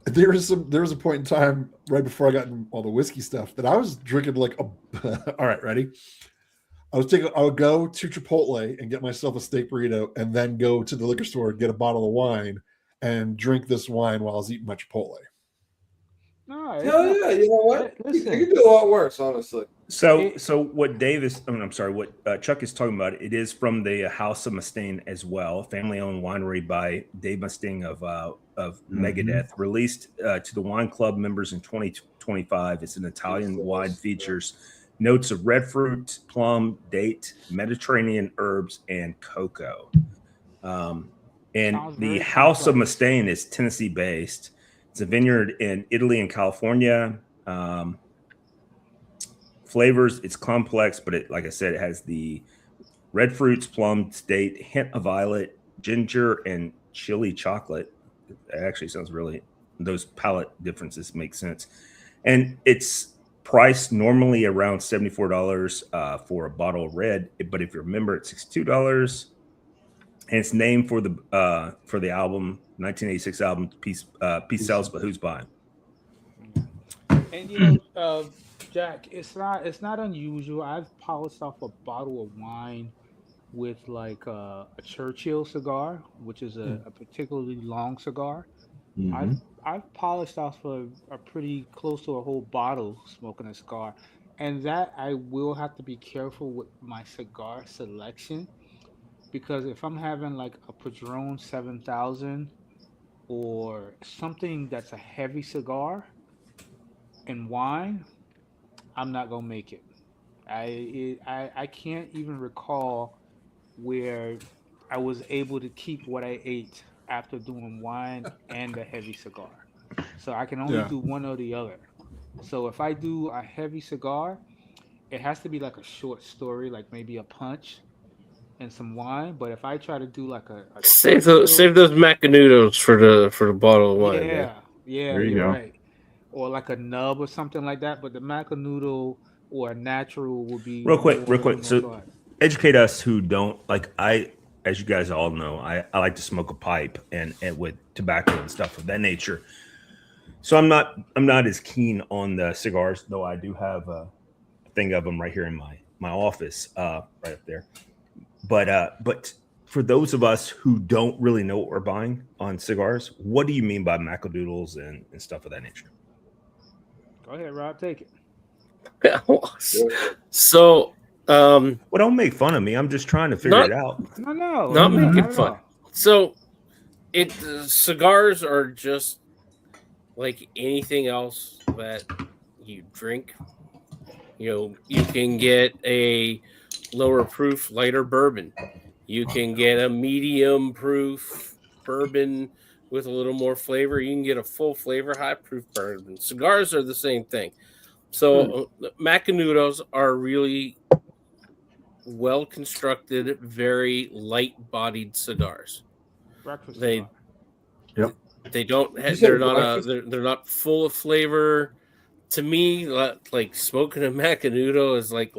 there was a point in time right before I got in all the whiskey stuff that I was drinking like all right, ready? I would go to Chipotle and get myself a steak burrito and then go to the liquor store and get a bottle of wine and drink this wine while I was eating my Chipotle. No, Hell yeah! You know what? Listen. You can do a lot worse, honestly. So what I'm sorry, what Chuck is talking about, it is from the House of Mustaine as well, family-owned winery by Dave Mustaine of Megadeth, released to the wine club members in 2025. It's an Italian wine, features notes of red fruit, plum, date, Mediterranean herbs, and cocoa. And Sounds the very House of complex. Mustaine is Tennessee-based. It's a vineyard in Italy and California. Flavors, it's complex, but like I said, it has the red fruits, plum, date, hint of violet, ginger, and chili chocolate. It actually sounds really, those palate differences make sense. And it's priced normally around $74 for a bottle of red, but if you remember, it's $62. And it's named for the album, 1986 album, Peace Sells, but Who's Buying? And Jack, it's not unusual. I've polished off a bottle of wine with like a Churchill cigar, which is a particularly long cigar. Mhm. I've polished off a pretty close to a whole bottle smoking a cigar, and that I will have to be careful with my cigar selection because if I'm having like a Padron 7000 or something that's a heavy cigar and wine, I'm not gonna make it. I can't even recall where I was able to keep what I ate after doing wine and a heavy cigar. So I can only Yeah. do one or the other. So if I do a heavy cigar, it has to be like a short story, like maybe a punch and some wine. But if I try to do like a Save those Churchill, Macanudos for the bottle of wine, man. yeah, There you you're go. right. Or like a nub or something like that. But the Macanudo or a natural would be Real quick. more So fun. educate us who don't like. As you guys all know, I like to smoke a pipe and with tobacco and stuff of that nature. So I'm not as keen on the cigars, though I do have a thing of them right here in my office, right up there. But for those of us who don't really know what we're buying on cigars, what do you mean by macadoodles and stuff of that nature? Go ahead, Rob, take it. So, Well, don't make fun of me. I'm just trying to figure Not- it out. No, not making at fun. all. So, cigars are just like anything else that you drink. You can get a lower proof, lighter bourbon. You can get a medium proof bourbon with a little more flavor. You can get a full flavor, high proof bourbon. Cigars are the same thing. So Macanudos are really well constructed, very light bodied cigars. Breakfast They cigar. they don't You said they're not breakfast? they're not full of flavor. To me, like smoking a Macanudo is like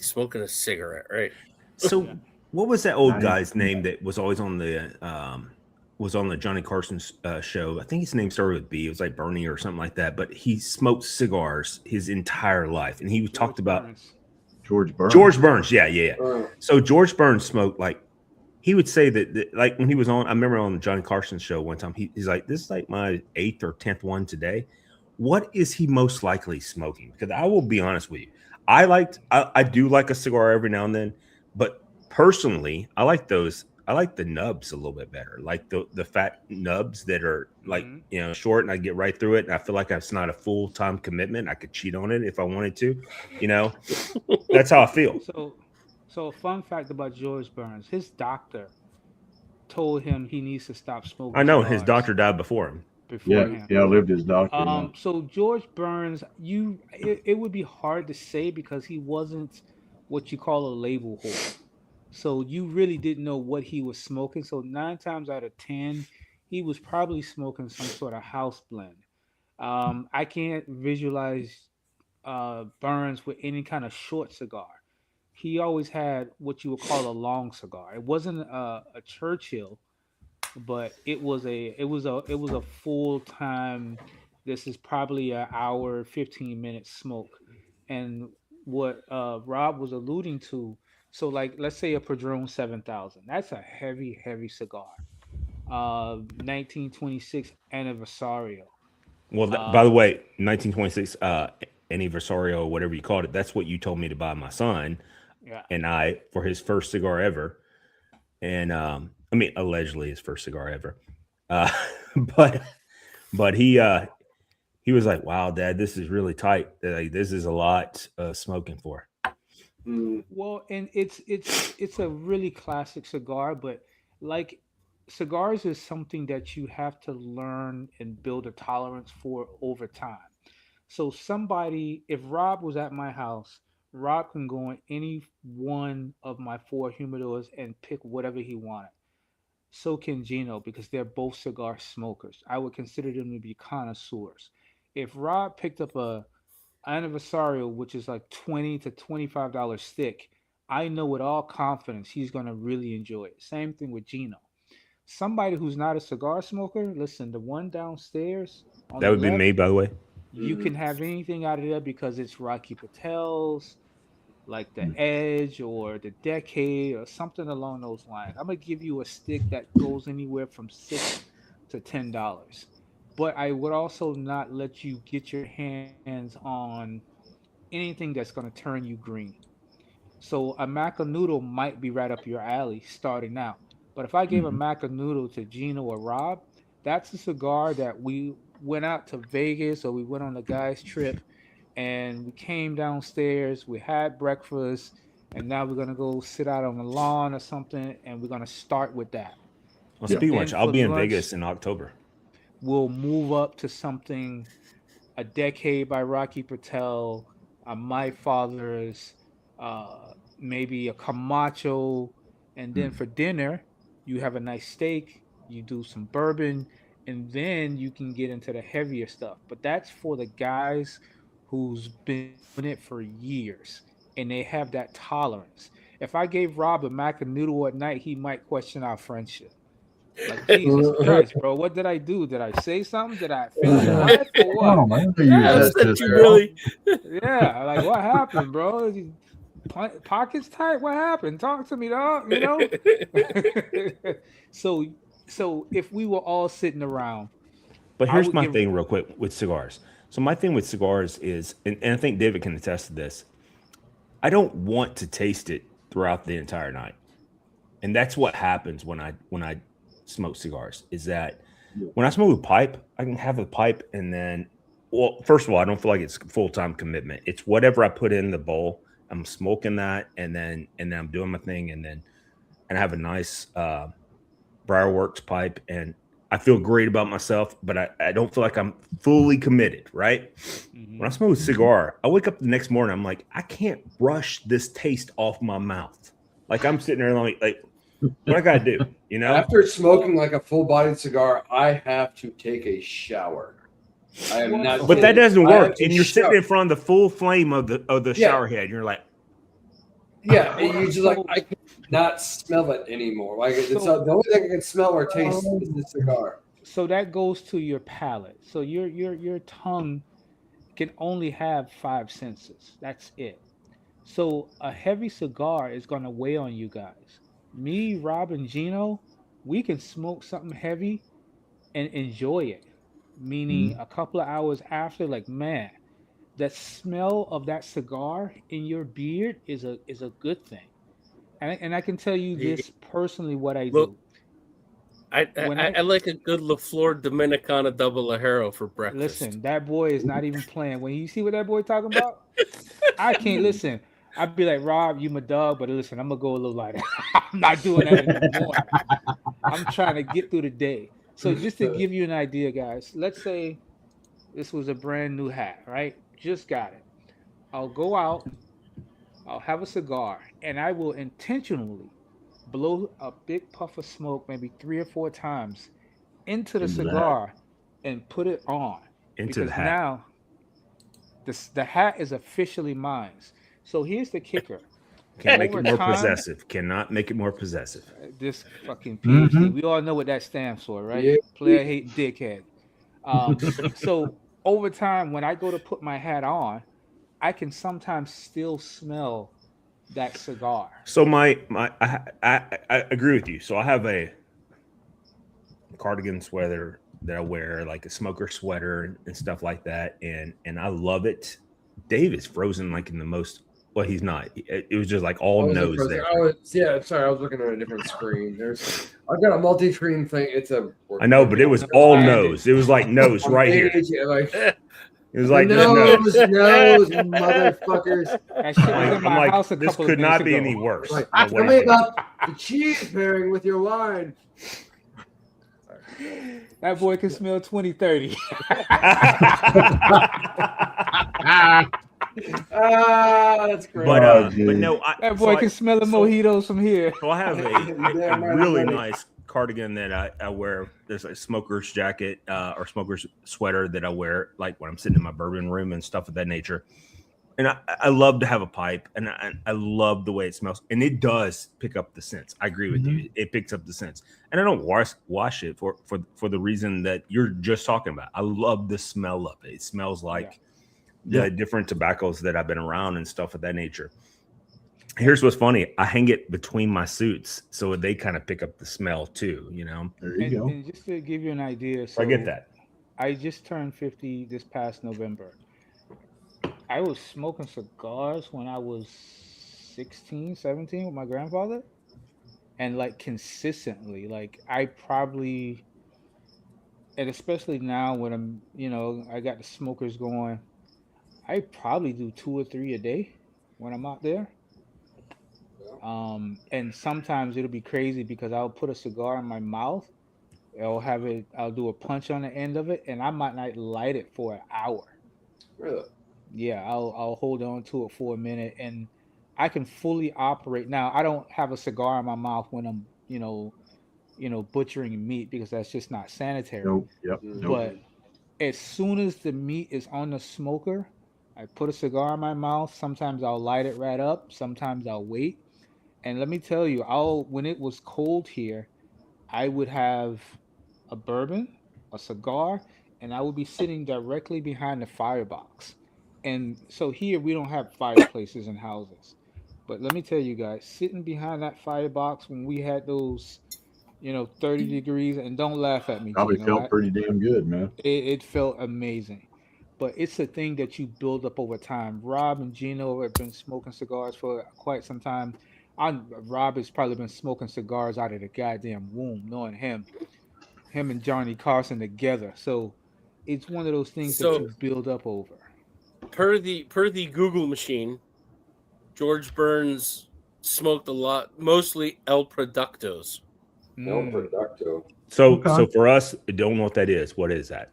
smoking a cigarette, right? So, Yeah. what was that old Nice. guy's name that was always on the Johnny Carson show? I think his name started with B. It was like Bernie or something like that. But he smoked cigars his entire life, and he talked about Burns. George Burns. George Burns. Yeah. Uh, So George Burns smoked like he would say that like when he was on. I remember on the Johnny Carson show one time. He's like, "This is like my 8th or 10th one today." What is he most likely smoking? Because I will be honest with you, I do like a cigar every now and then, but personally, I like the nubs a little bit better, like the fat nubs that are like Mhm. short, and I get right through it, and I feel like it's not a full-time commitment. I could cheat on it if I wanted to, that's how I feel. So a fun fact about George Burns, his doctor told him he needs to stop smoking. I know his cigars doctor died before him. beforehand. Yeah, lived his doctor. So George Burns, it would be hard to say because he wasn't what you call a label whore. So you really didn't know what he was smoking. So 9 times out of 10, he was probably smoking some sort of house blend. I can't visualize Burns with any kind of short cigar. He always had what you would call a long cigar. It wasn't a Churchill, but it was a full time. This is probably an hour, 15 minute smoke, and what Rob was alluding to. So like, let's say a Padron 7000. That's a heavy cigar. 1926 Anniversario. Well, by the Um, way, 1926 anniversario, whatever you called it. That's what you told me to buy my son Yeah. and I for his first cigar ever. And I mean, allegedly his first cigar ever. Uh, but he was like, "Wow, Dad, this is really tight. Like, this is a lot smoking for." Mm. Well, and it's a really classic cigar, but like cigars is something that you have to learn and build a tolerance for over time. So somebody, if Rob was at my house, Rob can go in any one of my four humidors and pick whatever he wanted. So can Gino because they're both cigar smokers. I would consider them to be connoisseurs. If Rob picked up a anniversario, which is like $20 to $25 stick, I know with all confidence he's gonna really enjoy it. Same thing with Gino. Somebody who's not a cigar smoker, listen, the one downstairs on That the would be left, me, by the way. you Mhm. can have anything out of there because it's Rocky Patel's, like the Mm. Edge or the Decade or something along those lines. I'm gonna give you a stick that goes anywhere from $6 to $10. But I would also not let you get your hands on anything that's gonna turn you green. So a Macanudo might be right up your alley starting out. But if I gave a Mhm. Macanudo to Gino or Rob, that's a cigar that we went out to Vegas or we went on a guy's trip and we came downstairs, we had breakfast, and now we're gonna go sit out on the lawn or something, and we're gonna start with that. Well, Yeah. speaking of Then which, I'll for be in lunch, Vegas in October. we'll move up to something a Decade by Rocky Patel, My Father's, maybe a Camacho, and then Mm. for dinner, you have a nice steak, you do some bourbon, and then you can get into the heavier stuff. But that's for the guys who's been doing it for years and they have that tolerance. If I gave Rob a Macanudo at night, he might question our friendship. Like Jesus Christ, bro, what did I do? Did I say something? Did I offend your Yeah. wife or what? Oh, man, they use Yeah, That's that that shit you there. really. yeah. Like what happened, bro? Pockets tight. What happened? Talk to me, dog. You know. so, so if we were all sitting around, But I here's would my give. thing, real quick, with cigars. So my thing with cigars is, and I think David can attest to this. I don't want to taste it throughout the entire night, and that's what happens when I smoke cigars. Is that when I smoke a pipe, I can have a pipe, and then, well, first of all, I don't feel like it's full time commitment. It's whatever I put in the bowl. I'm smoking that, and then I'm doing my thing, and I have a nice Briarworks pipe, and I feel great about myself, but I don't feel like I'm fully committed, right? Mhm. When I smoke a cigar, I wake up the next morning, I'm like, I can't brush this taste off my mouth. Like I'm sitting there like what I gotta do, you know? After smoking like a full-bodied cigar, I have to take a shower. I am Well, not. so- But that kidding. doesn't I have work. to And you're sitting shower. in front of the full flame of the Yeah. shower head, and you're like, Yeah, and you're just like, So- I cannot smell it anymore. Like it's So- the only thing I can smell or taste is the cigar. So that goes to your palate. So your tongue can only have five senses. That's it. So a heavy cigar is gonna weigh on you guys. Me, Rob, and Gino, we can smoke something heavy and enjoy it. Meaning a couple of hours after, like man, the smell of that cigar in your beard is a good thing. And I can tell you this personally, what I Well, do. I When I like a good La Flor Dominicana double Lajero for breakfast. Listen, that boy is not even playing. When you see what that boy talking about, I can't listen. I'd be like, Rob, you my dog, but listen, I'm gonna go a little lighter. I'm not doing that in the morning. I'm trying to get through the day. So just to give you an idea, guys, let's say this was a brand new hat, right? Just got it. I'll go out, I'll have a cigar, and I will intentionally blow a big puff of smoke maybe 3 or 4 times into the Into the hat. cigar and put it on. into Because the hat. now the hat is officially mine. So here's the kicker. Can't make over it more time- possessive. Cannot make it more possessive. This fucking PhD. Mhm. We all know what that stands for, right? Yeah. Player hate dickhead. So over time, when I go to put my hat on, I can sometimes still smell that cigar. So I agree with you. So I have a cardigan sweater that I wear, like a smoker sweater and stuff like that, and I love it. Dave is frozen like in the most. Well, he's not. It was just like all I wasn't nose frozen. there. Sorry, I was looking at a different screen. I've got a multi-screen thing. It's a. I know, but it was all nose. It was like nose right here. Like, It was like nose, motherfuckers. That shit was Like, in I'm my like, house a this couple could of not days be ago. any worse. Like, than what tell he me did. about the cheese pairing with your wine. That boy can smell 2030. That's great. But geez. no, That boy can smell the mojitos from here. So I have Damn a right, really buddy. nice cardigan that I wear. There's a smoker's jacket or smoker's sweater that I wear like when I'm sitting in my bourbon room and stuff of that nature. And I love to have a pipe, and I love the way it smells, and it does pick up the scents. I agree with you; it picks up the scents, and I don't wash it for the reason that you're just talking about. I love the smell of it. It smells like the different tobaccos that I've been around and stuff of that nature. Here's what's funny: I hang it between my suits, so they kind of pick up the smell too. You know, There you go. And just to give you an idea, I get that. I just turned 50 this past November. I was smoking cigars when I was 16, 17 with my grandfather. And like consistently, like I probably, and especially now when I'm, I got the smokers going, I probably do 2 or 3 a day when I'm out there. And sometimes it'll be crazy because I'll put a cigar in my mouth. I'll do a punch on the end of it, and I might not light it for an hour. Really? Yeah, I'll hold on to it for a minute, and I can fully operate. Now, I don't have a cigar in my mouth when I'm, butchering meat because that's just not sanitary. Nope. Yep. Nope. But as soon as the meat is on the smoker, I put a cigar in my mouth. Sometimes I'll light it right up. Sometimes I'll wait. And let me tell you, when it was cold here, I would have a bourbon, a cigar, and I would be sitting directly behind the firebox. And so here we don't have fireplaces in houses. But let me tell you guys, sitting behind that firebox when we had those, 30 degrees, and don't laugh at me, Probably Gino, felt pretty damn good, man. it felt amazing. But it's a thing that you build up over time. Rob and Gino have been smoking cigars for quite some time. Rob has probably been smoking cigars out of the goddamn womb, knowing him and Johnny Carson together. So it's one of those things that you build up over. Per the Google machine, George Burns smoked a lot, mostly El Productos. No producto. So for us, don't know what that is. What is that?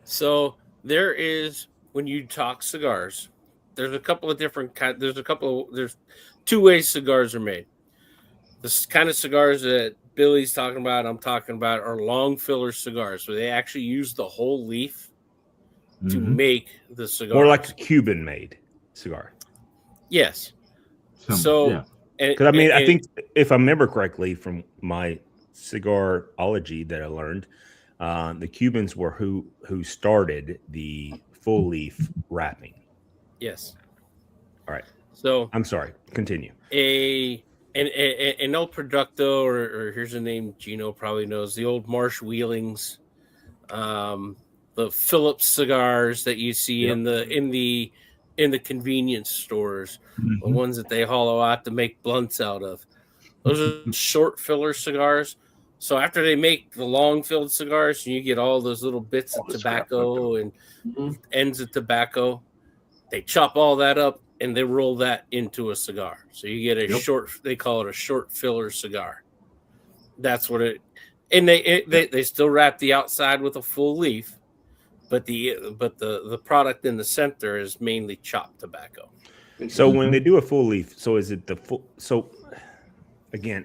So there is, when you talk cigars, there's a couple of different kinds. There's 2 ways cigars are made. The kind of cigars that Billy's talking about, I'm talking about, are long filler cigars, where they actually use the whole leaf to make the cigar. More like a Cuban made cigar. Yes. Because I think if I remember correctly from my cigarology that I learned, the Cubans were who started the full leaf wrapping. Yes. All right. So I'm sorry. Continue. An El Producto, or here's a name Gino probably knows, the old Marsh Wheelings, the Phillips cigars that you see in the convenience stores, the ones that they hollow out to make blunts out of. Those are short filler cigars. So after they make the long filled cigars, you get all those little bits of tobacco and ends of tobacco. They chop all that up and they roll that into a cigar. So you get a short, they call it a short filler cigar. That's what it, and they still wrap the outside with a full leaf, but the product in the center is mainly chopped tobacco. So when they do a full leaf, so is it the full? So again,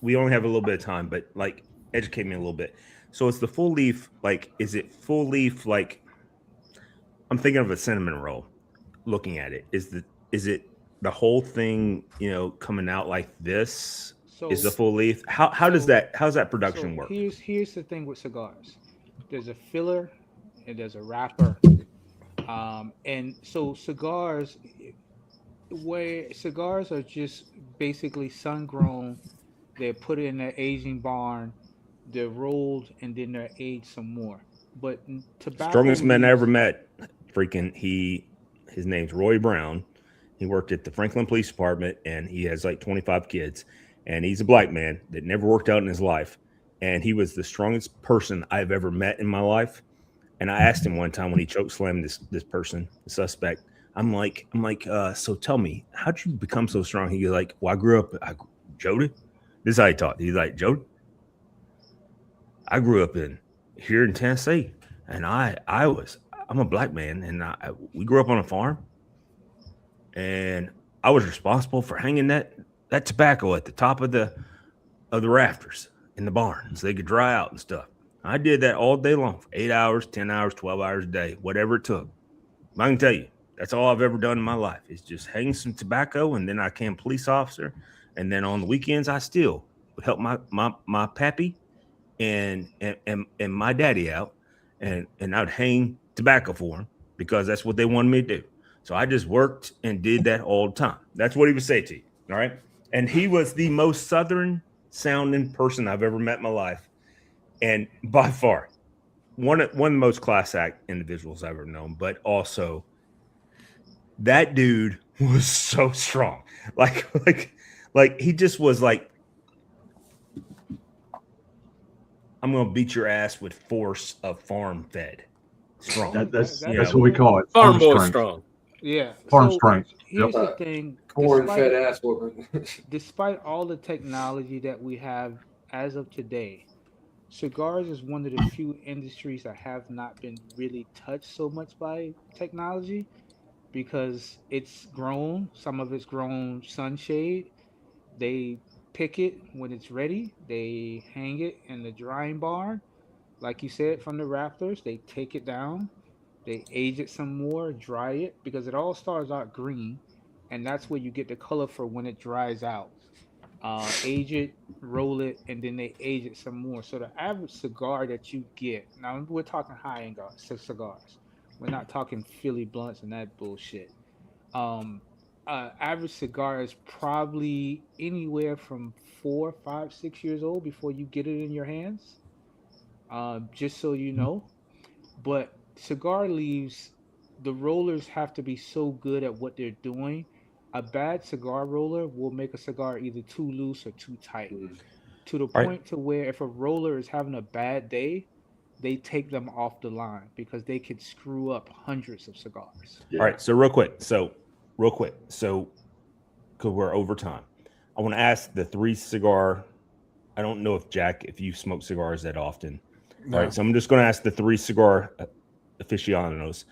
we only have a little bit of time, but like educate me a little bit. So it's the full leaf. Like, is it full leaf? Like, I'm thinking of a cinnamon roll. Looking at it, is it the whole thing? Coming out like this is the full leaf. How's that production work? Here's the thing with cigars. There's a filler and there's a wrapper. And so cigars are just basically sun grown. They're put in an aging barn, they're rolled, and then they're aged some more. But tobacco, Strongest man I ever met, freaking His name's Roy Brown. He worked at the Franklin Police Department, and he has like 25 kids. And he's a black man that never worked out in his life. And he was the strongest person I've ever met in my life. And I asked him one time when he choke slammed this person, the suspect. I'm like, so tell me, how'd you become so strong? He's like, well, Jody. This is how he talked. He's like, Jody, I grew up here in Tennessee, and I'm a black man, and we grew up on a farm, and I was responsible for hanging that tobacco at the top of the rafters in the barn so they could dry out and stuff. I did that all day long for 8 hours, 10 hours, 12 hours a day, whatever it took. I can tell you, that's all I've ever done in my life is just hang some tobacco, and then I became a police officer. And then on the weekends, I still would help my pappy and my daddy out, and I'd hang tobacco for him because that's what they wanted me to do. So I just worked and did that all the time. That's what he would say to you. All right. And he was the most Southern sounding person I've ever met in my life. And by far, one of the most class act individuals I've ever known, but also that dude was so strong. Like he just was like, I'm going to beat your ass with force of farm fed strong. That's You what know. we call it. Farm boy strength. strong. Yeah. Farm So strength. here's Yep. the thing. Corn fed ass whooping. Despite all the technology that we have as of today, cigars is one of the few industries that have not been really touched so much by technology because it's grown. Some of it's grown sunshade. They pick it when it's ready. They hang it in the drying barn. Like you said, from the rafters, they take it down. They age it some more, dry it, because it all starts out green, and that's where you get the color for when it dries out. Age it, roll it, and then they age it some more. So the average cigar that you get, now we're talking high-end cigars. We're not talking Philly blunts and that bullshit. Average cigar is probably anywhere from 4, 5, 6 years old before you get it in your hands. Just so you know. But cigar leaves, the rollers have to be so good at what they're doing. A bad cigar roller will make a cigar either too loose or too tight. To the Right. point to where if a roller is having a bad day, they take them off the line because they could screw up hundreds of cigars. Yeah. All right. So real quick. So because we're over time, I want to ask the 3 cigar. I don't know if you smoke cigars that often. No. All right. So I'm just going to ask the 3 cigar aficionados.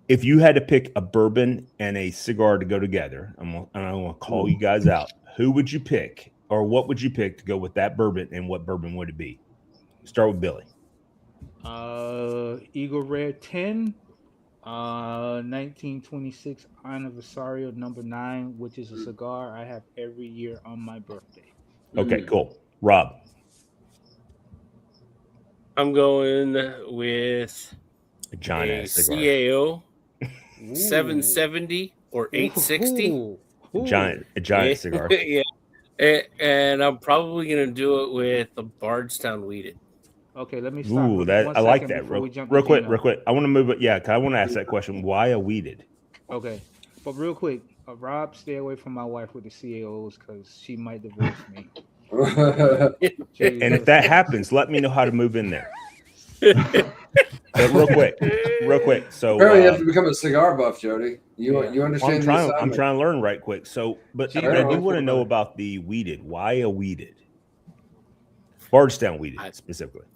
If you had to pick a bourbon and a cigar to go together, I'm going to call you guys out. Who would you pick, or what would you pick to go with that bourbon, and what bourbon would it be? Start with Billy. Eagle Rare 10, 1926 Anniversario number 9, which is a cigar I have every year on my birthday. Okay, cool. Rob. I'm going with A giant a ass cigar. CAO 770 or 860. Ooh. A giant cigar. Yeah. And I'm probably going to do it with the Bardstown Weeded. Okay, let me stop. Ooh, one I like second that. before we jump Real to quick. Gino. I want to move it. Yeah, 'cause I want to ask that question. Why a weeded? Okay, but real quick, Rob, stay away from my wife with the CAOs because she might divorce me. And if that happens, let me know how to move in there. But real quick. So Apparently, you have to become a cigar buff, Jody. You Yeah. understand? I'm trying to learn right quick. So, but I do want to know about the weeded. Why a weeded? Bardstown weeded specifically.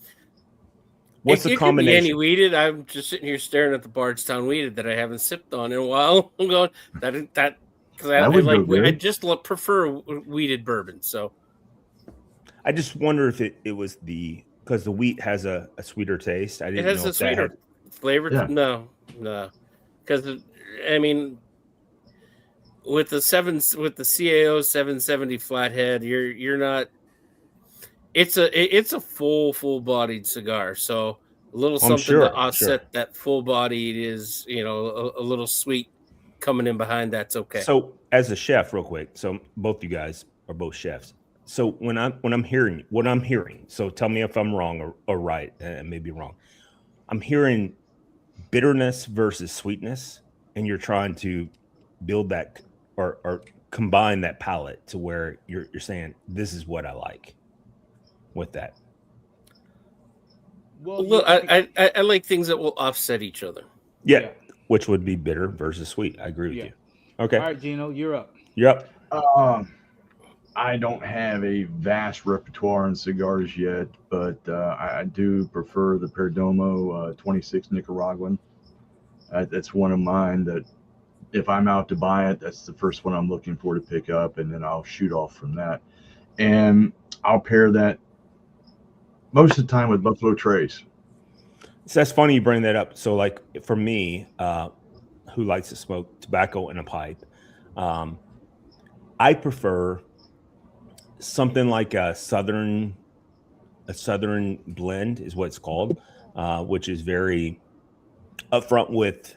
What's the it combination? Could be any weeded. I'm just sitting here staring at the Bardstown Weeded that I haven't sipped on in a while. I'm going that because I would go good. I just prefer weeded bourbon. So I just wonder if it was because the wheat has a sweeter taste. I it didn't has know a if that sweeter had, flavor. Yeah. No, because I mean, with the CAO 770 flathead, you're not. It's a full bodied cigar, so a little something to offset that full bodied is a little sweet coming in behind. That's okay. So as a chef, real quick. So both you guys are both chefs. So when I'm hearing what I'm hearing, so tell me if I'm wrong or right, and maybe wrong. I'm hearing bitterness versus sweetness, and you're trying to build that or combine that palate to where you're saying this is what I like with that. Well, Look, yeah, I like things that will offset each other. Yeah, which would be bitter versus sweet. I agree with you. Okay. All right, Gino, you're up. Yep. I don't have a vast repertoire in cigars yet, but I do prefer the Perdomo 26 Nicaraguan. That's one of mine that if I'm out to buy it, that's the first one I'm looking for to pick up, and then I'll shoot off from that. And I'll pair that most of the time with Buffalo Trace. So that's funny you bring that up. So like for me, who likes to smoke tobacco in a pipe, I prefer something like a southern blend is what it's called, which is very upfront with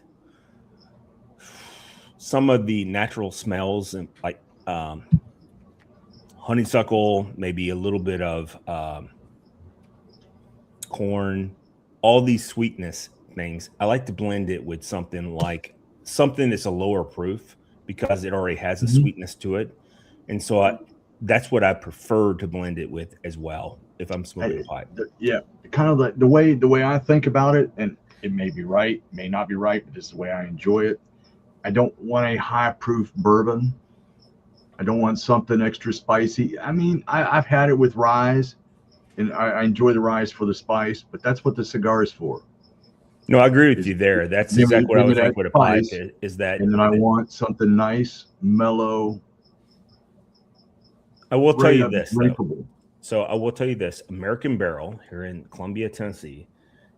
some of the natural smells and like honeysuckle, maybe a little bit of corn, all these sweetness things. I like to blend it with something that's a lower proof because it already has a sweetness to it. And so that's what I prefer to blend it with as well if I'm smoking a pipe. Yeah, kind of like the way I think about it, and it may be right, may not be right, but this is the way I enjoy it. I don't want a high proof bourbon. I don't want something extra spicy. I mean, I've had it with rye, and I enjoy the rye for the spice, but that's what the cigar is for. No, I agree with you there. That's exactly what I would think with a pipe is that. And then I want something nice, mellow. I will tell you this. Drinkable. So I will tell you this. American Barrel here in Columbia, Tennessee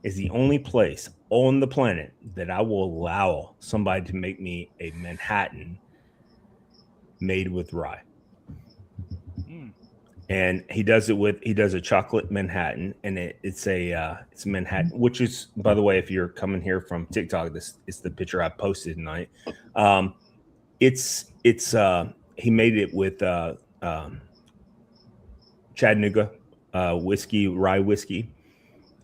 is the only place on the planet that I will allow somebody to make me a Manhattan made with rye. And he does a chocolate Manhattan, and it's Manhattan, which is, by the way, if you're coming here from TikTok, this is the picture I posted tonight. He made it with Chattanooga rye whiskey,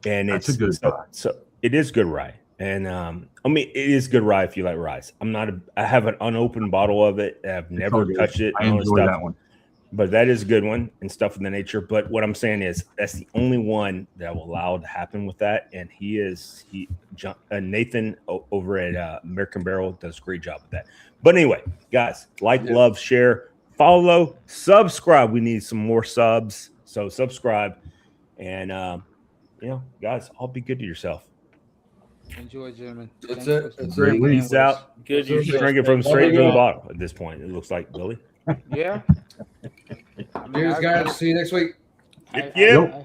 and That's a good rye. So it is good rye, and I mean it is good rye if you like rye. I have an unopened bottle of it. I've never touched it. I enjoy that one. But that is a good one and stuff of the nature. But what I'm saying is that's the only one that I will allow to happen with that. And Nathan over at American Barrel does a great job with that. But anyway, guys, love, share, follow, subscribe. We need some more subs. So subscribe. And, guys, all be good to yourself. Enjoy, gentlemen. That's Thanks it. for- That's it. Peace out. Good. You should drink it from straight from the bottle at this point. It looks like, Billy. Yeah. Cheers, guys. See you next week. Yeah. I